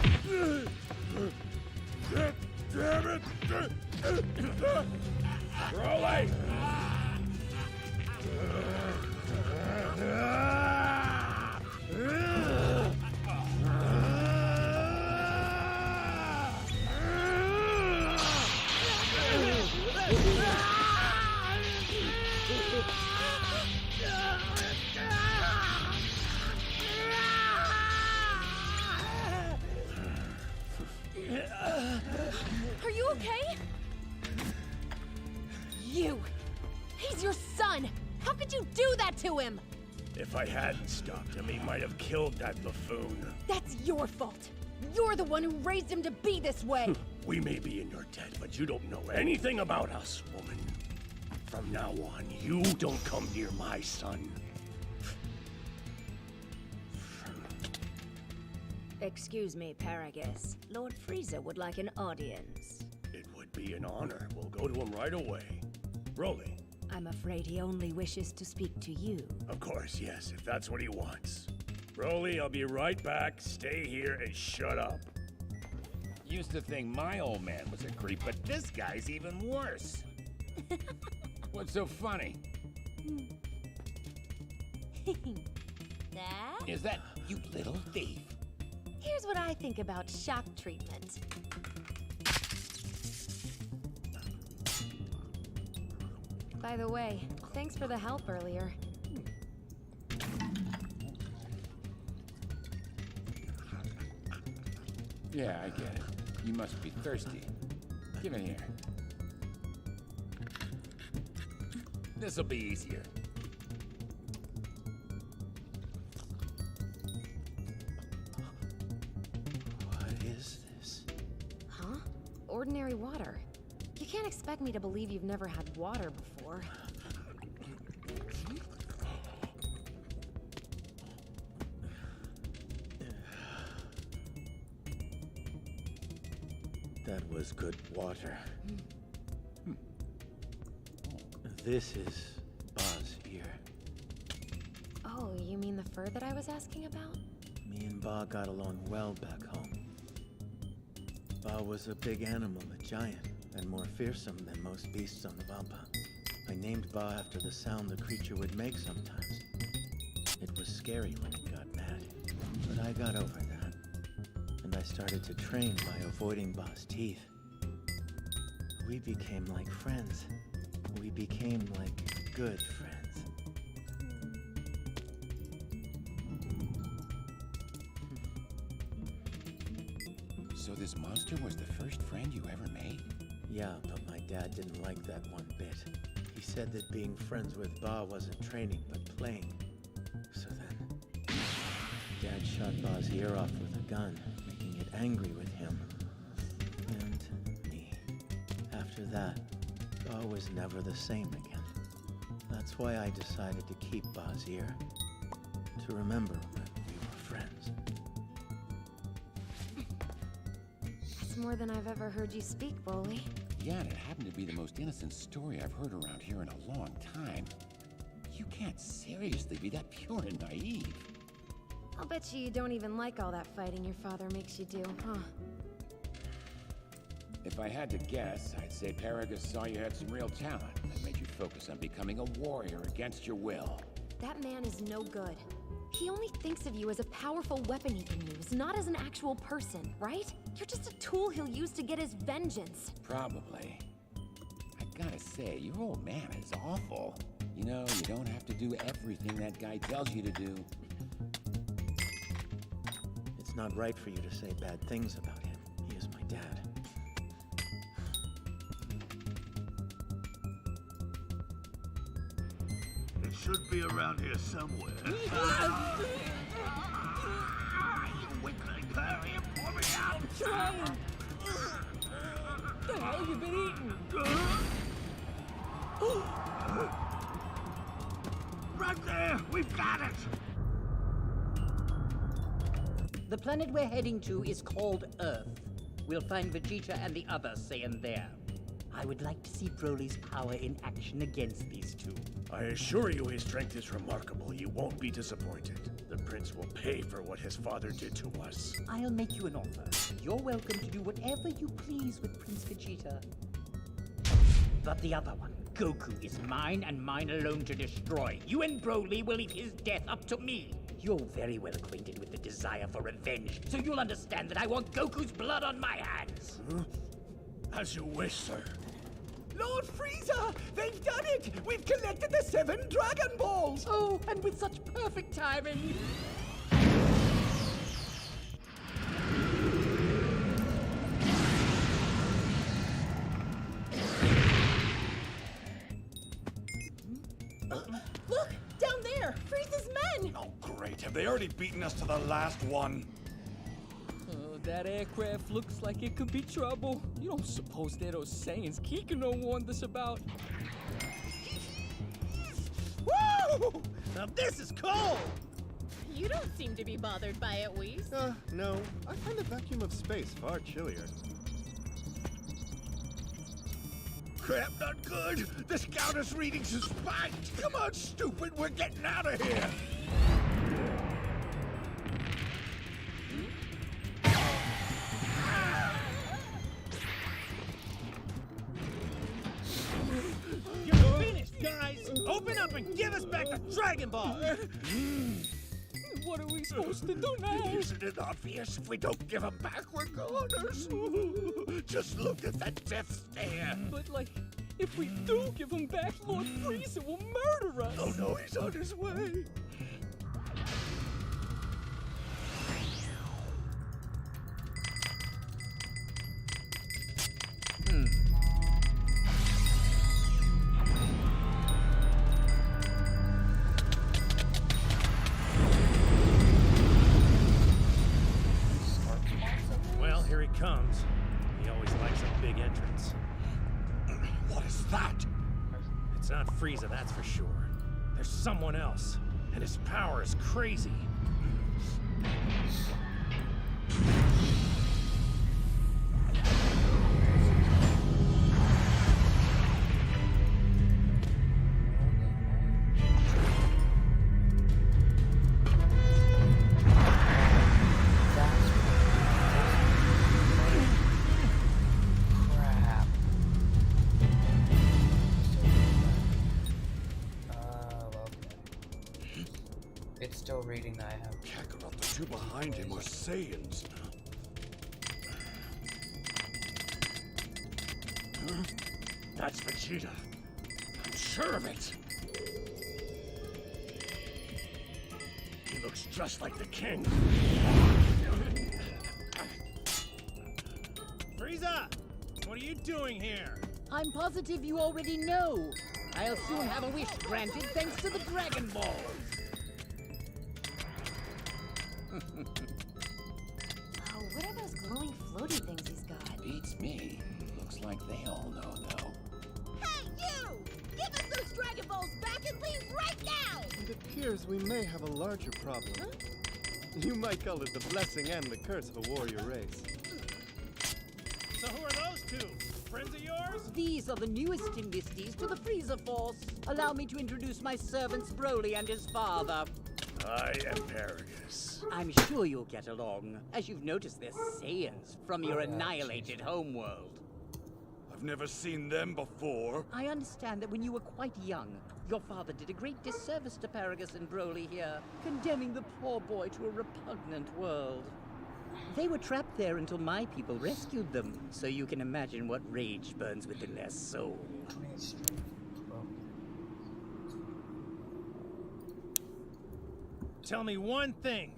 Damn it! Broly! Are you okay? You! He's your son! How could you do that to him? If I hadn't stopped him, he might have killed that buffoon. That's your fault. You're the one who raised him to be this way. We may be in your debt, but you don't know anything about us, woman. From now on, you don't come near my son. Excuse me, Paragus. Lord Frieza would like an audience. It would be an honor. We'll go to him right away. Broly. I'm afraid he only wishes to speak to you. Of course, yes, if that's what he wants. Broly, I'll be right back. Stay here and shut up. Used to think my old man was a creep, but this guy's even worse. What's so funny? That? Is that you little thief? Here's what I think about shock treatment. By the way, thanks for the help earlier. Yeah, I get it. You must be thirsty. Give it here. This'll be easier. ordinary water. You can't expect me to believe you've never had water before. That was good water. This is Ba's ear. Oh, you mean the fur that I was asking about? Me and Ba got along well back home. Ba was a big animal, a giant, and more fearsome than most beasts on the Pampa. I named Ba after the sound the creature would make sometimes. It was scary when it got mad, but I got over that. And I started to train by avoiding Ba's teeth. We became like friends. We became like good friends. So this monster was the first friend you ever made? Yeah, but my dad didn't like that one bit. He said that being friends with Ba wasn't training, but playing. So then, Dad shot Ba's ear off with a gun, making it angry with him. And me. After that, Ba was never the same again. That's why I decided to keep Ba's ear. To remember when we were friends. That's more than I've ever heard you speak, Bully. Yeah, and it happened to be the most innocent story I've heard around here in a long time. You can't seriously be that pure and naive. I'll bet you don't even like all that fighting your father makes you do, huh? If I had to guess, I'd say Paragus saw you had some real talent that made you focus on becoming a warrior against your will. That man is no good. He only thinks of you as a powerful weapon he can use, not as an actual person, right? You're just a tool he'll use to get his vengeance. Probably. I gotta say, your old man is awful. You know, you don't have to do everything that guy tells you to do. It's not right for you to say bad things about him. He is my dad. It should be around here somewhere. You weakling, hurry and pour me out! Trying! The hell you been eating? Right there! We've got it! The planet we're heading to is called Earth. We'll find Vegeta and the other Saiyan there. I would like to see Broly's power in action against these two. I assure you his strength is remarkable. You won't be disappointed. The prince will pay for what his father did to us. I'll make you an offer. You're welcome to do whatever you please with Prince Vegeta. But the other one, Goku, is mine and mine alone to destroy. You and Broly will leave his death up to me. You're very well acquainted with the desire for revenge, so you'll understand that I want Goku's blood on my hands. Huh? As you wish, sir. Lord Frieza! They've done it! We've collected the 7 Dragon Balls! Oh, and with such perfect timing! Look! Down there! Frieza's men! Oh, great. Have they already beaten us to the last one? Oh, that aircraft looks like it could be trouble. You don't suppose they're those Saiyans Kikuno warned us about? Woo! Now this is cold! You don't seem to be bothered by it, Whis. No. I find the vacuum of space far chillier. Crap, not good! The Scouter's readings are spiked! Come on, stupid, we're getting out of here! You're finished, guys! Open up and give us back the Dragon Ball! What are we supposed to do now? Isn't it obvious? If we don't give them back, we're goners! Just look at that death stare! But, like, if we do give him back, Lord Frieza will murder us! Oh no, he's on his way! Well, here he comes. He always likes a big What is that? It's not Frieza, that's for sure. There's someone else, and his power is crazy. It's still reading that I have. Kakarot, the two behind him are Saiyans. Huh? That's Vegeta. I'm sure of it. He looks just like the king. Frieza! What are you doing here? I'm positive you already know. I'll soon have a wish granted thanks to the Dragon Balls. Oh, what are those glowing floaty things he's got? Beats me. Looks like they all know, though. Hey, you! Give us those Dragon Balls back and leave right now! It appears we may have a larger problem. Huh? You might call it the blessing and the curse of a warrior race. So who are those two? Friends of yours? These are the newest enlistees to the Frieza Force. Allow me to introduce my servants Broly and his father. I am Paragus. I'm sure you'll get along, as you've noticed they're Saiyans from your annihilated homeworld. I've never seen them before. I understand that when you were quite young, your father did a great disservice to Paragus and Broly here, condemning the poor boy to a repugnant world. They were trapped there until my people rescued them, so you can imagine what rage burns within their soul. Tell me one thing.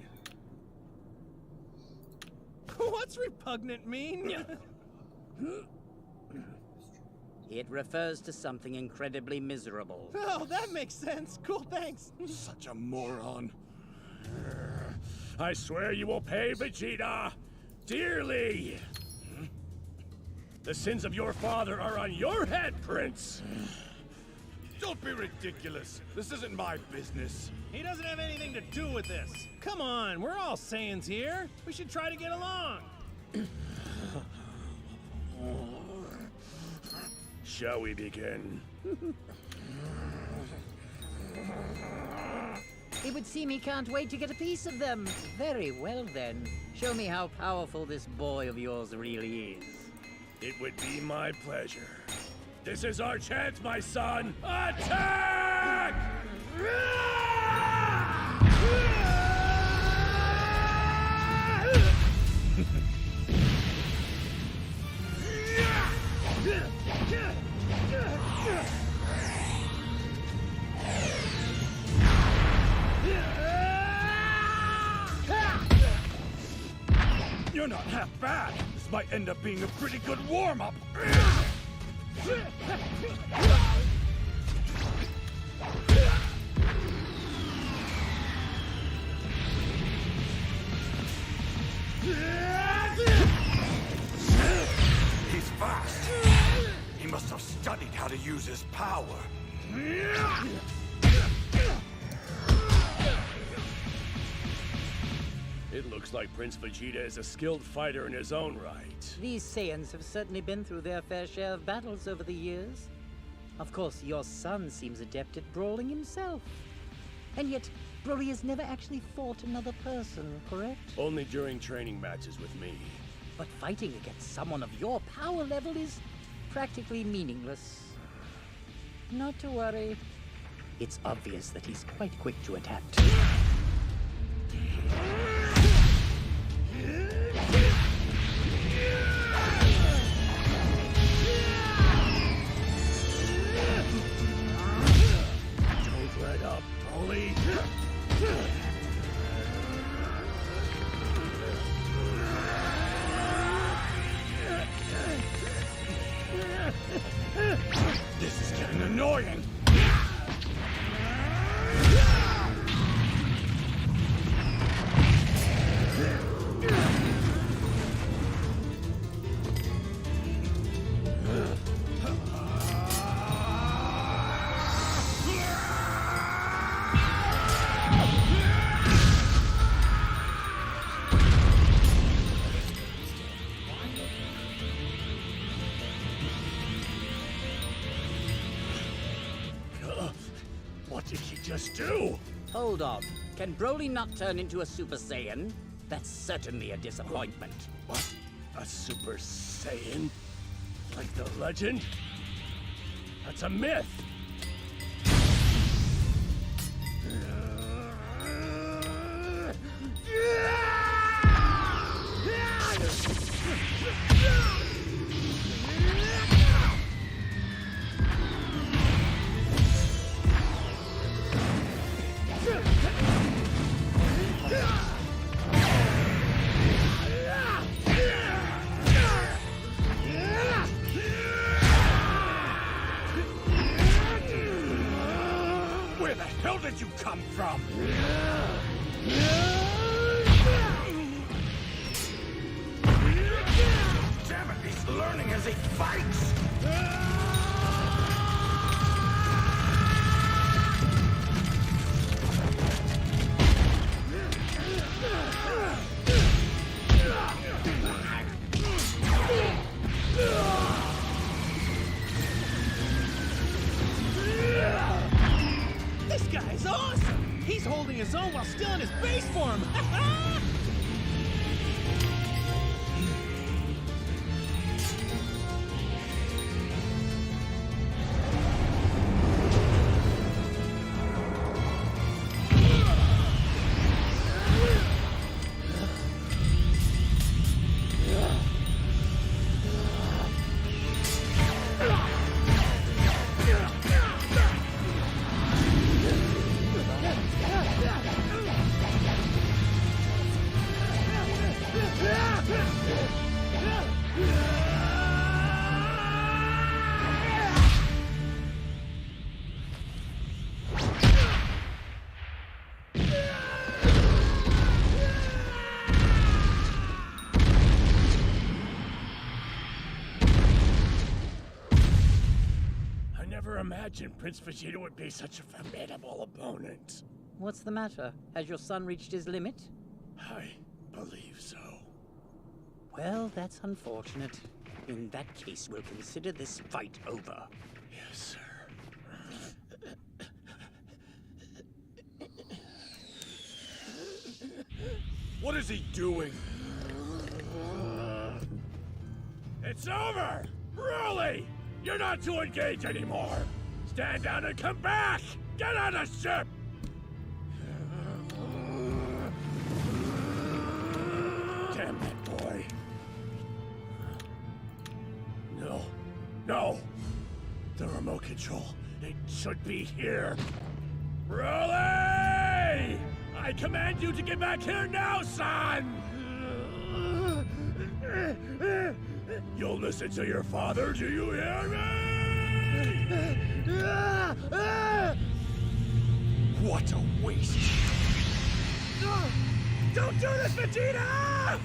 What's repugnant mean? It refers to something incredibly miserable. Oh, that makes sense. Cool, thanks. Such a moron. I swear you will pay Vegeta dearly. The sins of your father are on your head, Prince. Don't be ridiculous. This isn't my business. He doesn't have anything to do with this. Come on, we're all Saiyans here. We should try to get along. Shall we begin? It would seem he can't wait to get a piece of them. Very well then. Show me how powerful this boy of yours really is. It would be my pleasure. This is our chance, my son. Attack! You're not half bad. This might end up being a pretty good warm-up. He's fast. He must have studied how to use his power. It looks like Prince Vegeta is a skilled fighter in his own right. These Saiyans have certainly been through their fair share of battles over the years. Of course, your son seems adept at brawling himself. And yet, Broly has never actually fought another person, correct? Only during training matches with me. But fighting against someone of your power level is practically meaningless. Not to worry. It's obvious that he's quite quick to adapt. Don't let up, Broly. This is getting annoying. just do? Hold on. Can Broly not turn into a Super Saiyan? That's certainly a disappointment. What? A Super Saiyan? Like the legend? That's a myth! Where the hell did you come from? Damn it, he's learning as he fights! This guy's awesome! He's holding his own while still in his base form! Imagined Prince Vegeta would be such a formidable opponent. What's the matter? Has your son reached his limit? I believe so. Well, that's unfortunate. In that case, we'll consider this fight over. Yes, sir. What is he doing? It's over! Broly! You're not to engage anymore! Stand down and come back! Get on the ship! Damn that boy. No. No! The remote control. It should be here. Broly! I command you to get back here now, son! You'll listen to your father, do you hear me? What a waste! Don't do this, Vegeta!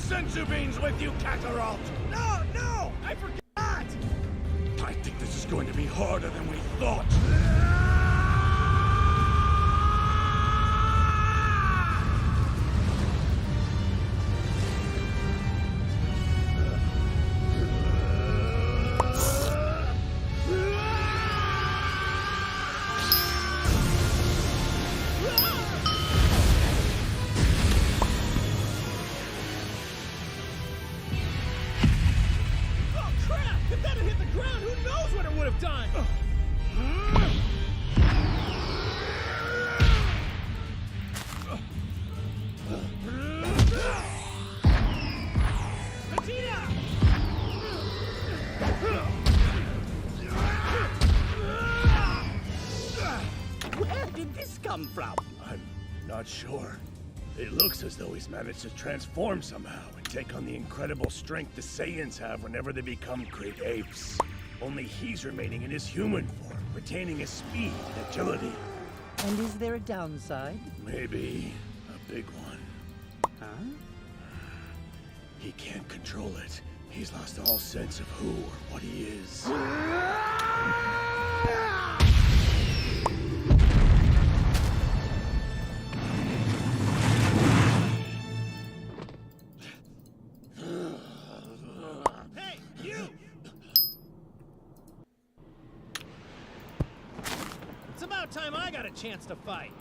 Senzu beans with you, Kakarot! No, no! I forgot! I think this is going to be harder than we thought. Where did this come from? I'm not sure. It looks as though he's managed to transform somehow and take on the incredible strength the Saiyans have whenever they become great apes. Only he's remaining in his human form, retaining his speed and agility. And is there a downside? Maybe a big one. Huh? He can't control it. He's lost all sense of who or what he is. Hey, you! It's about time I got a chance to fight.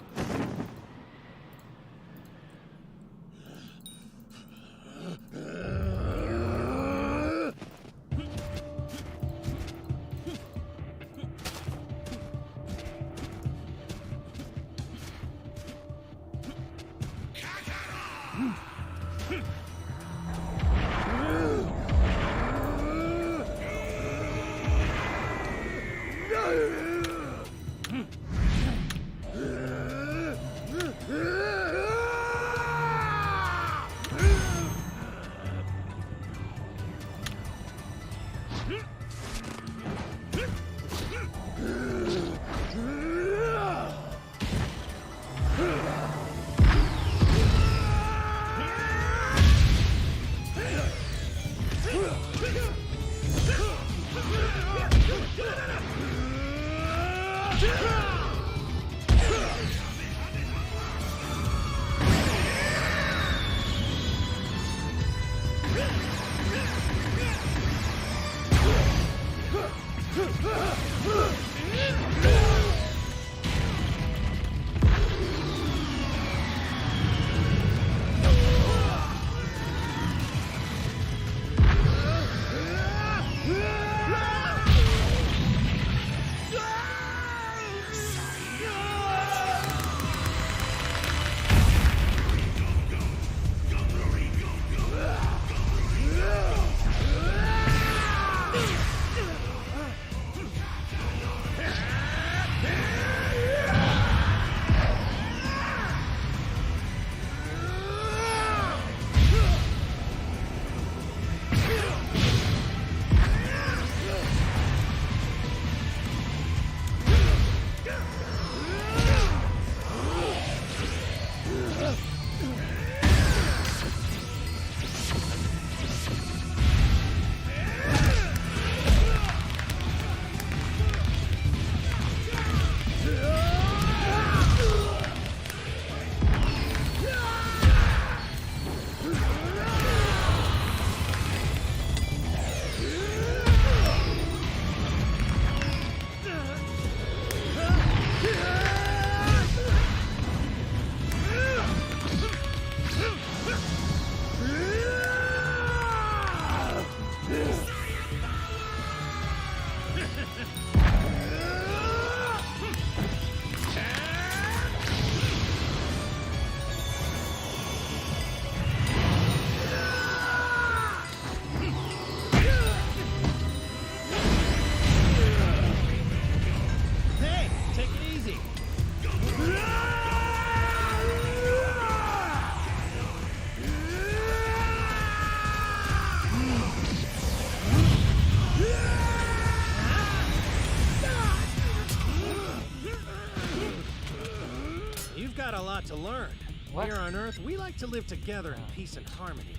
To learn. What? Here on Earth, we like to live together in peace and harmony.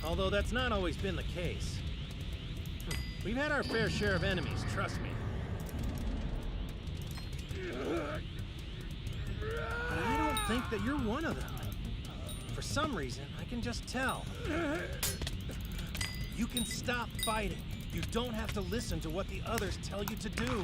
Although that's not always been the case. We've had our fair share of enemies, trust me. But I don't think that you're one of them. For some reason, I can just tell. You can stop fighting. You don't have to listen to what the others tell you to do.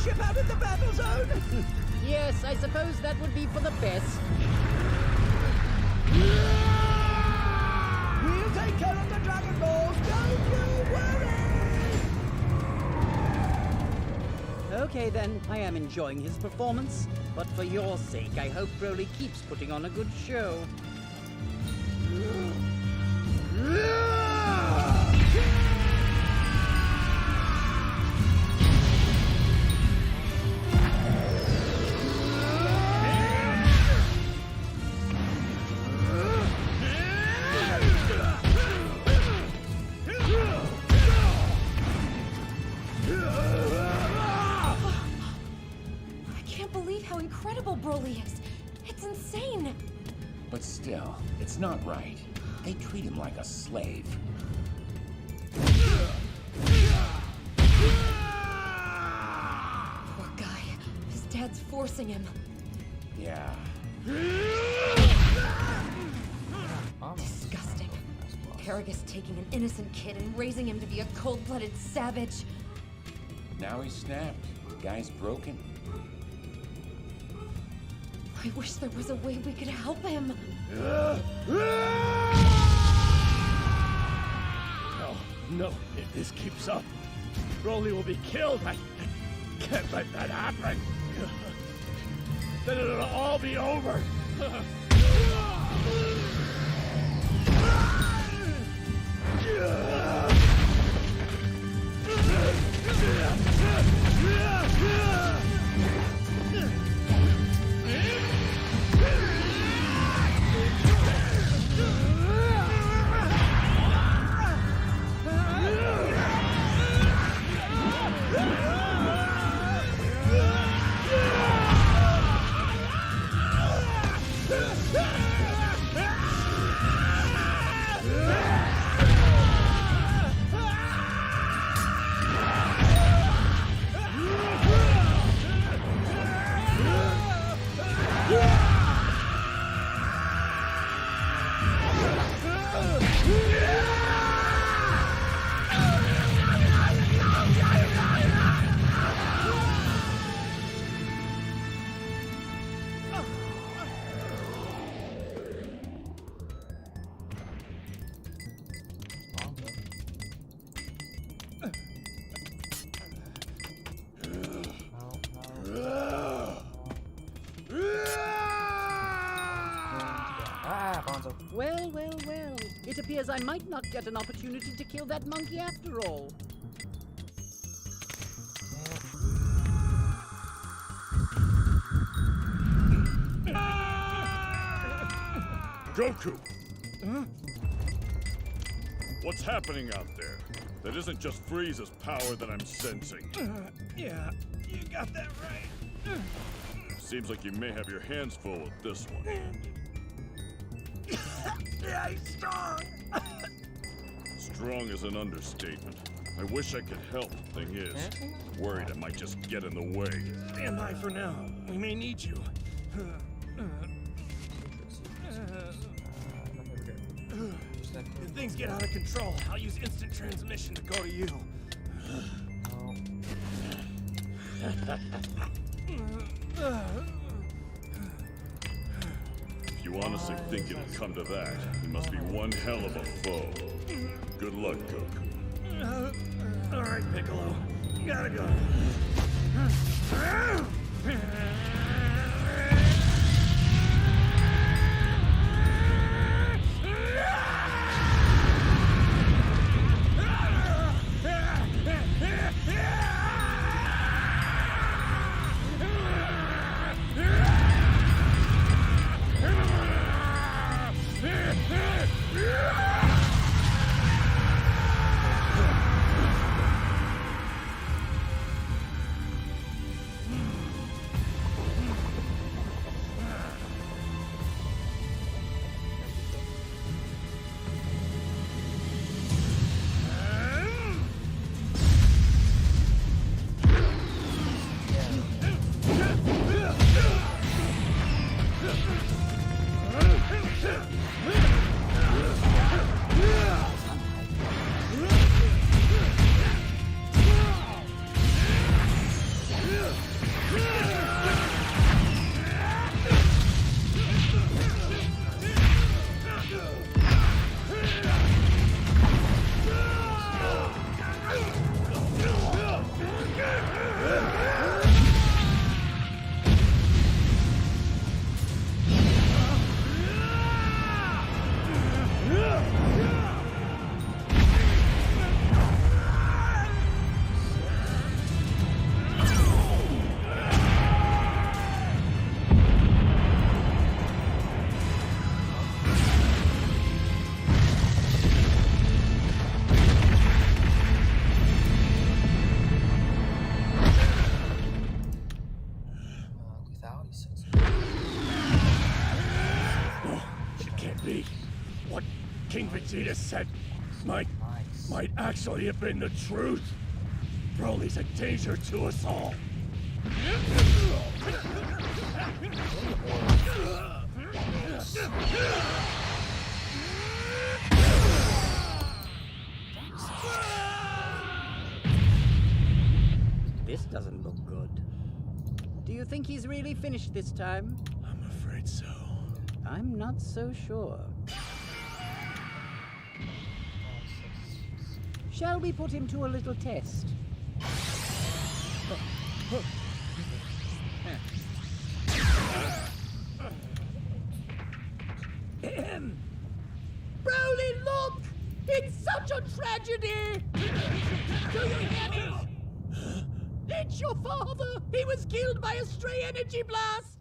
ship out in the battle zone? Yes, I suppose that would be for the best. We'll take care of the Dragon Balls, don't you worry! Okay then, I am enjoying his performance, but for your sake, I hope Broly keeps putting on a good show. How incredible Broly is! It's insane! But still, it's not right. They treat him like a slave. Poor guy. His dad's forcing him. Yeah. Disgusting. Paragus taking an innocent kid and raising him to be a cold-blooded savage. Now he's snapped. The guy's broken. I wish there was a way we could help him. No, no, if this keeps up, Broly will be killed. I can't let that happen. Then it'll all be over. Well, well, well. It appears I might not get an opportunity to kill that monkey after all. Goku! Huh? What's happening out there? That isn't just Frieza's power that I'm sensing. Yeah, you got that right. Seems like you may have your hands full with this one. Yeah, he's strong. Strong is an understatement. I wish I could help. Thing is, worried I might just get in the way. Stand by for now. We may need you. If things get out of control, I'll use instant transmission to go to you. If you honestly think it'll come to that, he must be one hell of a foe. Good luck, Goku. All right, Piccolo. You gotta go. might actually have been the truth. Broly's a danger to us all. This doesn't look good. Do you think he's really finished this time? I'm afraid so. I'm not so sure. Shall we put him to a little test? Broly, look! It's such a tragedy! Do you hear me? It's your father! He was killed by a stray energy blast!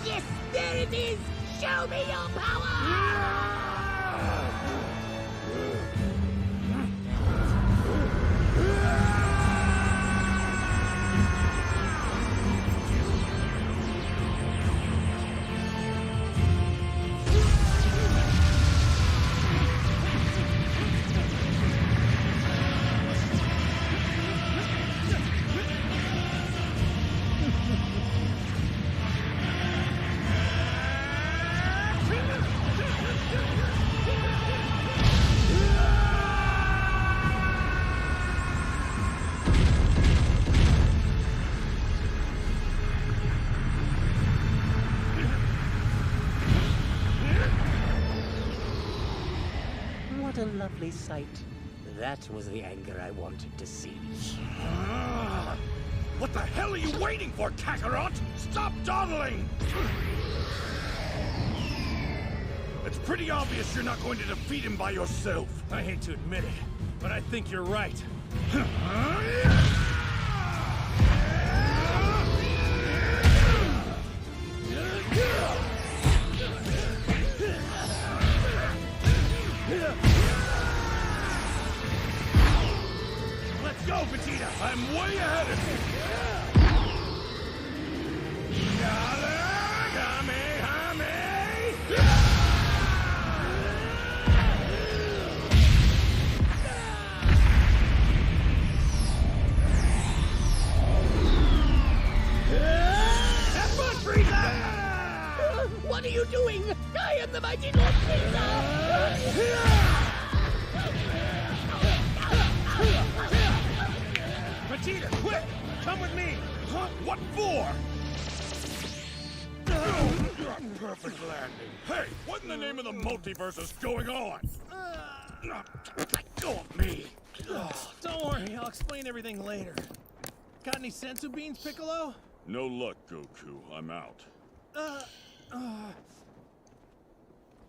Yes, there it is! Show me your power! What a lovely sight. That was the anger I wanted to see. What the hell are you waiting for, Kakarot? Stop dawdling! It's pretty obvious you're not going to defeat him by yourself. I hate to admit it, but I think you're right. Let's go, Vegeta! I'm way ahead of you! Have fun, Frieza! What are you doing? I am the mighty Lord Vegeta, quick! Come with me! Huh? What for? Perfect landing. Hey, what in the name of the multiverse is going on? Let go of me! Don't worry, I'll explain everything later. Got any sensu beans, Piccolo? No luck, Goku. I'm out.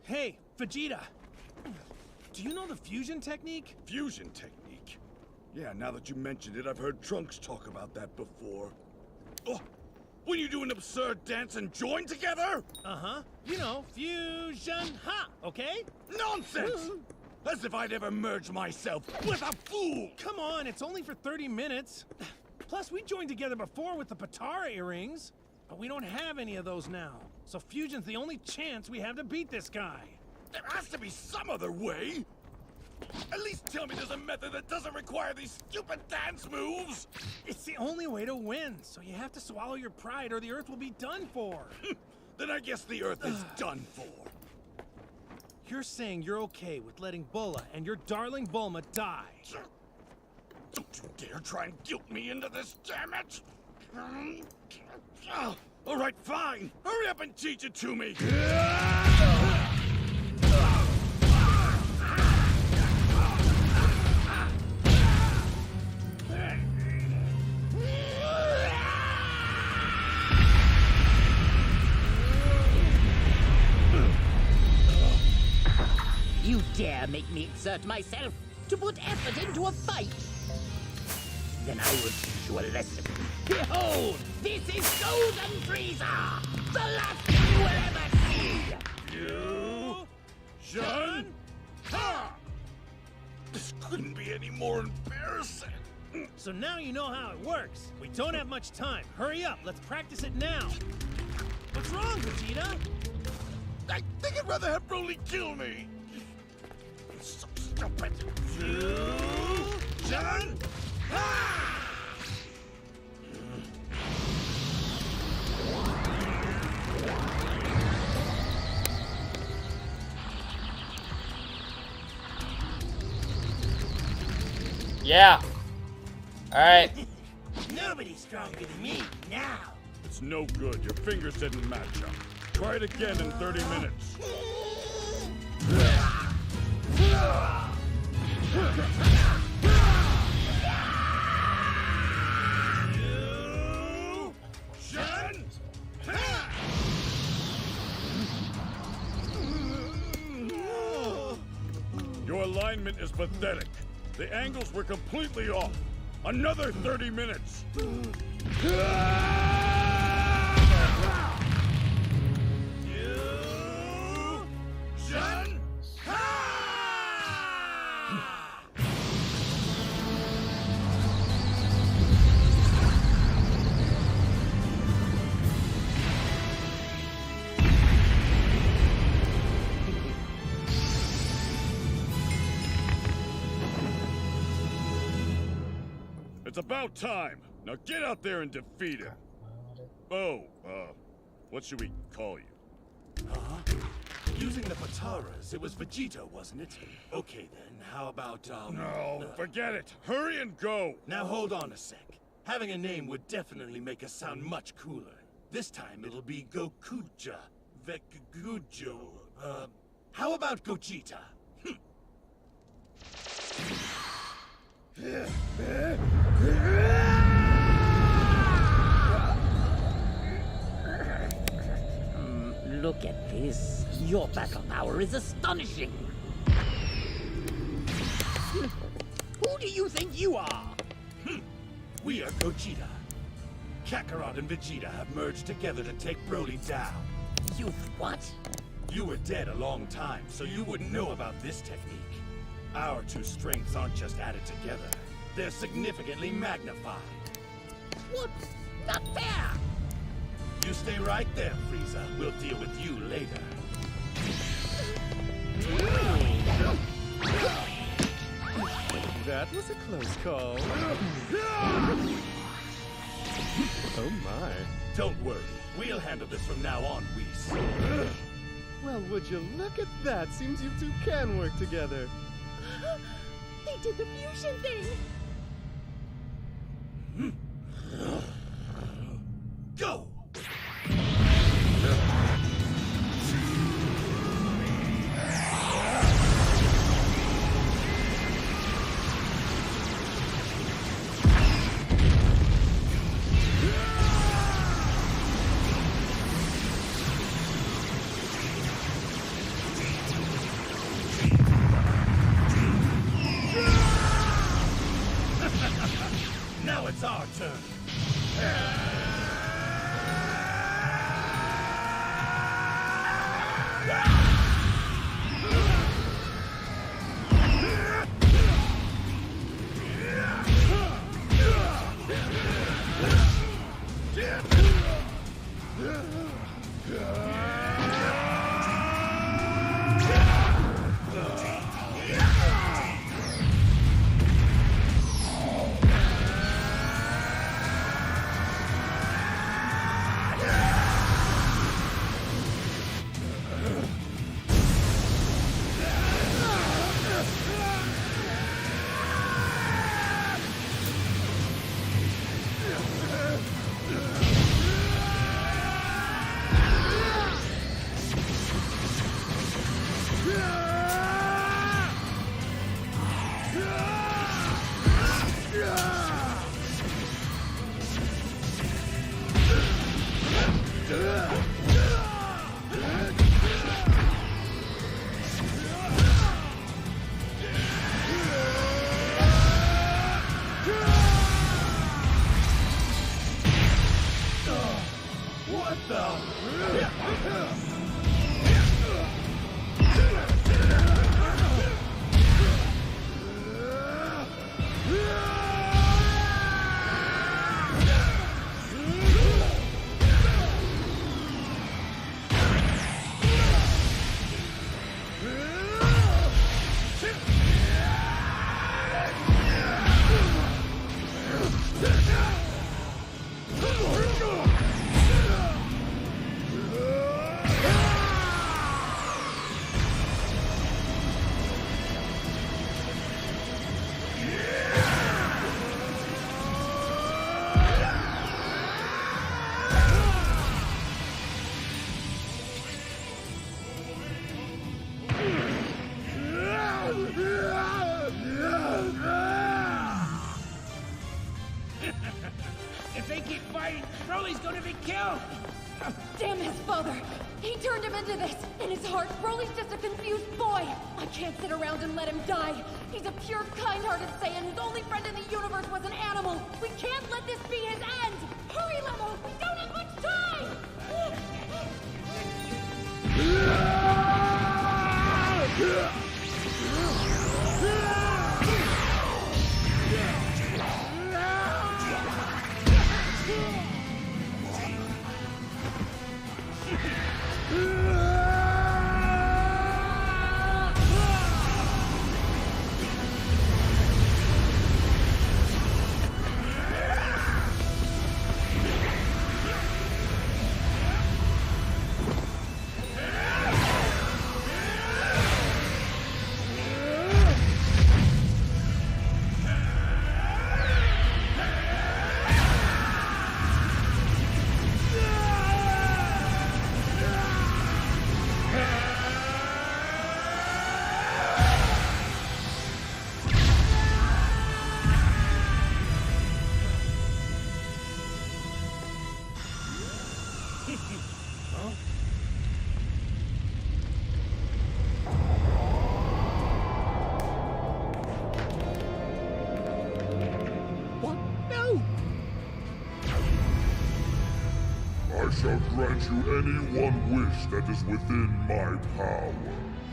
Hey, Vegeta. Do you know the fusion technique? Fusion technique? Yeah, now that you mentioned it, I've heard Trunks talk about that before. Oh, when you do an absurd dance and join together? Uh-huh. You know, fusion ha, okay? Nonsense! As if I'd ever merge myself with a fool! Come on, it's only for 30 minutes. Plus, we joined together before with the Patara earrings. But we don't have any of those now. So fusion's the only chance we have to beat this guy. There has to be some other way! At least tell me there's a method that doesn't require these stupid dance moves! It's the only way to win, so you have to swallow your pride or the Earth will be done for. Then I guess the Earth is done for. You're saying you're okay with letting Bulla and your darling Bulma die? Don't you dare try and guilt me into this, damn it! All right, fine. Hurry up and teach it to me. You dare make me exert myself to put effort into a fight? Then I will teach you a lesson. Behold, this is Golden Frieza, the last you will ever see. You, Shun, Ha! This couldn't be any more embarrassing. So now you know how it works. We don't have much time. Hurry up, let's practice it now. What's wrong, Vegeta? I think I'd rather have Broly kill me. So stupid. You, Shun, Ha! Yeah. Alright. Nobody's stronger than me now. It's no good. Your fingers didn't match up. Try it again in 30 minutes. You, Shun, Ha! Your alignment is pathetic. The angles were completely off. Another 30 minutes. You, Shun, It's about time. Now get out there and defeat him. Oh, what should we call you? Huh? Using the Pataras, it was Vegeta, wasn't it? Okay then, how about, No, forget it. Hurry and go. Now hold on a sec. Having a name would definitely make us sound much cooler. This time it'll be Gokuja. Vekujo. How about Gogeta? Look at this. Your battle power is astonishing. Who do you think you are? We are Gogeta. Kakarot and Vegeta have merged together to take Broly down. You what? You were dead a long time, so you wouldn't know about this technique. Our two strengths aren't just added together. They're significantly magnified. What? Not fair! You stay right there, Frieza. We'll deal with you later. That was a close call. Oh my. Don't worry. We'll handle this from now on, Whis. Well, would you look at that? Seems you two can work together. They did the fusion thing! Go! Now it's our turn. If they keep fighting, Broly's gonna be killed! Damn his father! He turned him into this! In his heart, Broly's just a confused boy! I can't sit around and let him die! He's a pure, kind-hearted Saiyan whose only friend in the universe was an animal! We can't let this be his end! Hurry, Lemmo! We don't have much time! I shall grant you any one wish that is within my power.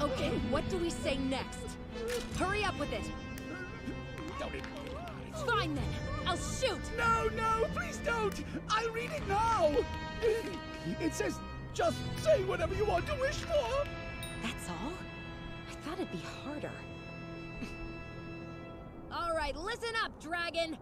Okay, what do we say next? Hurry up with it! Fine then, I'll shoot! No, no, please don't! I'll read it now! It says, just say whatever you want to wish for! That's all? I thought it'd be harder. Alright, listen up, dragon!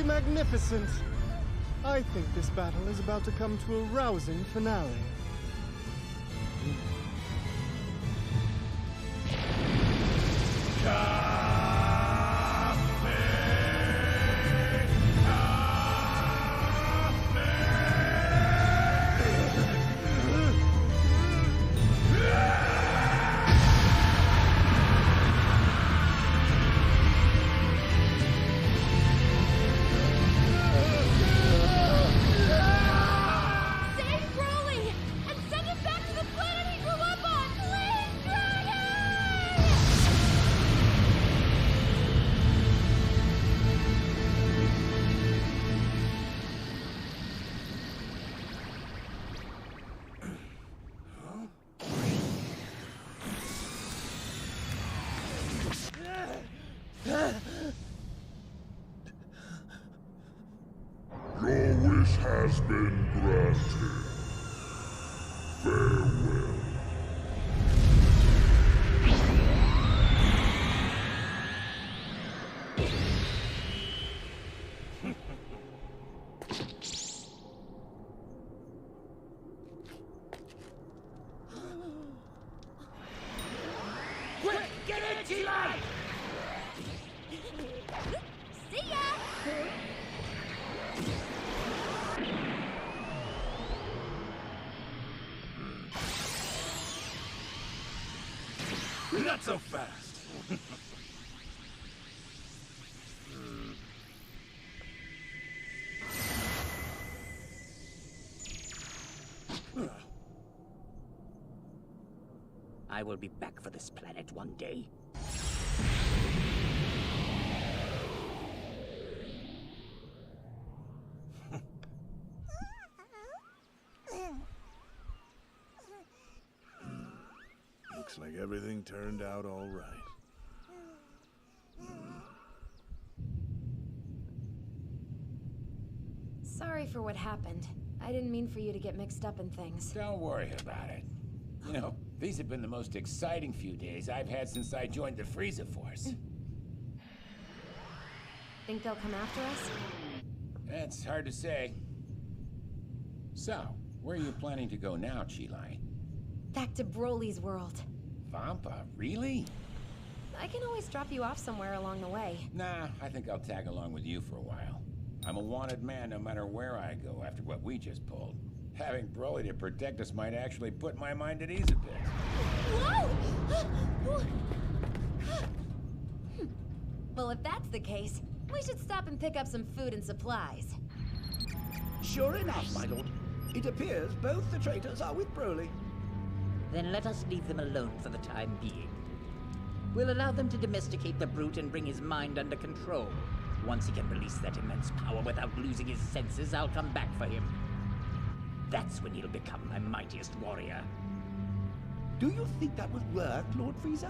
Magnificent! I think this battle is about to come to a rousing finale. wish has been granted. Farewell. Quick, get in, T-Line! See ya! Not so fast. I will be back for this planet one day. Looks like everything turned out all right. Sorry for what happened. I didn't mean for you to get mixed up in things. Don't worry about it. You know, these have been the most exciting few days I've had since I joined the Frieza Force. Think they'll come after us? It's hard to say. So, where are you planning to go now, Chi-Lai? Back to Broly's world. Vampa, really? I can always drop you off somewhere along the way. Nah, I think I'll tag along with you for a while. I'm a wanted man no matter where I go after what we just pulled. Having Broly to protect us might actually put my mind at ease a bit. Whoa! Well, if that's the case, we should stop and pick up some food and supplies. Sure enough, my lord. It appears both the traitors are with Broly. Then let us leave them alone for the time being. We'll allow them to domesticate the brute and bring his mind under control. Once he can release that immense power without losing his senses, I'll come back for him. That's when he'll become my mightiest warrior. Do you think that would work, Lord Frieza?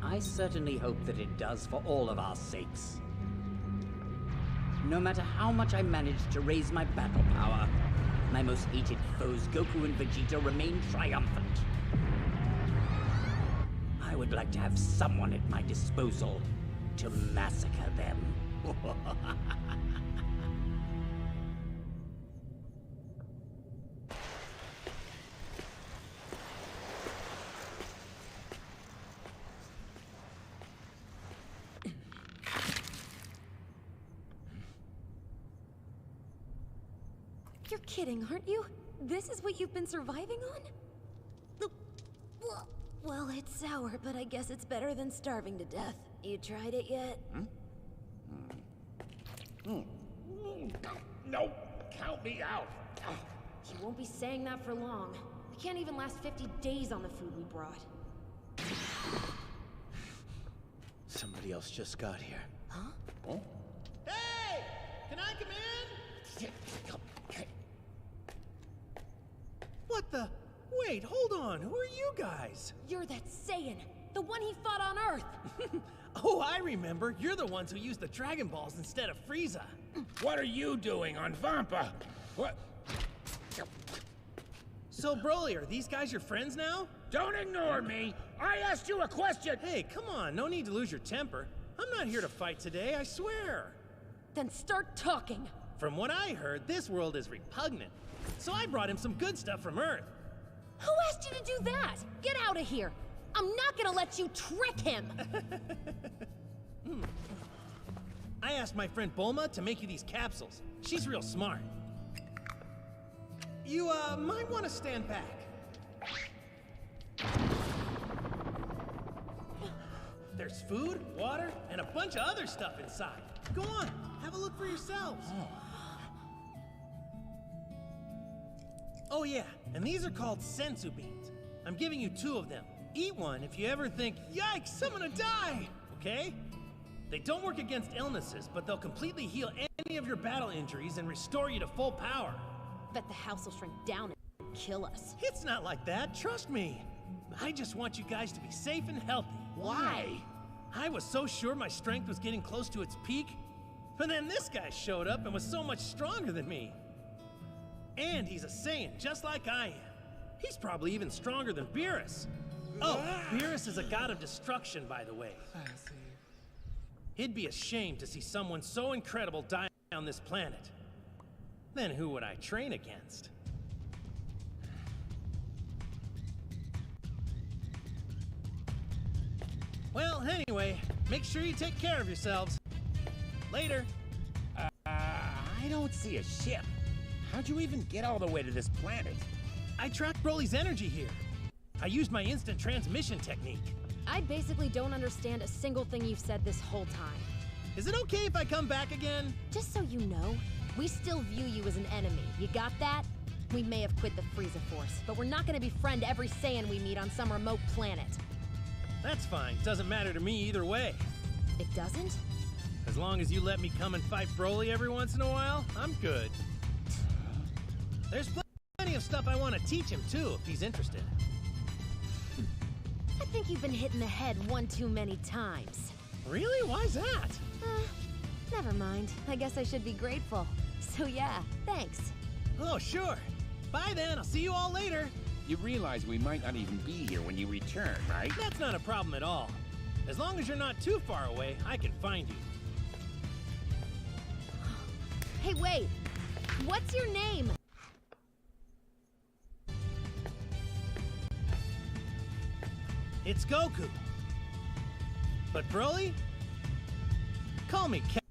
I certainly hope that it does for all of our sakes. No matter how much I manage to raise my battle power, my most hated foes, Goku and Vegeta, remain triumphant. I would like to have someone at my disposal to massacre them. You're kidding, aren't you? This is what you've been surviving on? Well, it's sour, but I guess it's better than starving to death. You tried it yet? No, count me out. You won't be saying that for long. We can't even last 50 days on the food we brought. Somebody else just got here. Huh? Hey! Can I come in? What the? Wait, hold on. Who are you guys? You're that Saiyan, the one he fought on Earth. Oh, I remember. You're the ones who used the Dragon Balls instead of Frieza. What are you doing on Vampa? What? So, Broly, are these guys your friends now? Don't ignore me! I asked you a question! Hey, come on. No need to lose your temper. I'm not here to fight today, I swear. Then start talking. From what I heard, this world is repugnant. So I brought him some good stuff from Earth. Who asked you to do that? Get out of here. I'm not gonna let you trick him. I asked my friend Bulma to make you these capsules. She's real smart. You, might want to stand back. There's food, water, and a bunch of other stuff inside. Go on, have a look for yourselves. Oh yeah, and these are called sensu beans. I'm giving you 2 of them. Eat one if you ever think, yikes, I'm gonna die, okay? They don't work against illnesses, but they'll completely heal any of your battle injuries and restore you to full power. Bet the house will shrink down and kill us. It's not like that, trust me. I just want you guys to be safe and healthy. Why? I was so sure my strength was getting close to its peak. But then this guy showed up and was so much stronger than me. And he's a Saiyan, just like I am. He's probably even stronger than Beerus. Oh, Beerus is a god of destruction, by the way. It'd be a shame to see someone so incredible die on this planet. Then who would I train against? Well, anyway, make sure you take care of yourselves. Later. I don't see a ship. How'd you even get all the way to this planet? I tracked Broly's energy here. I used my instant transmission technique. I basically don't understand a single thing you've said this whole time. Is it okay if I come back again? Just so you know, we still view you as an enemy. You got that? We may have quit the Frieza Force, but we're not gonna befriend every Saiyan we meet on some remote planet. That's fine. Doesn't matter to me either way. It doesn't? As long as you let me come and fight Broly every once in a while, I'm good. There's plenty of stuff I want to teach him, too, if he's interested. I think you've been hit in the head one too many times. Really? Why's that? Never mind. I guess I should be grateful. So yeah, thanks. Oh, sure. Bye then. I'll see you all later. You realize we might not even be here when you return, right? That's not a problem at all. As long as you're not too far away, I can find you. Hey, wait! What's your name? It's Goku. But Broly? Call me Cat.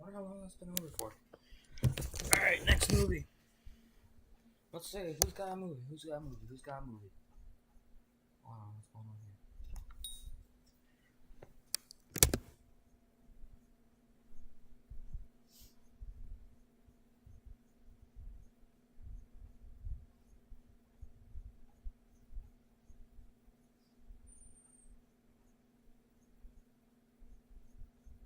wonder how long that's been over for. Alright, next movie. Let's see, who's got a movie? Who's got a movie? Who's got a movie? Hold on,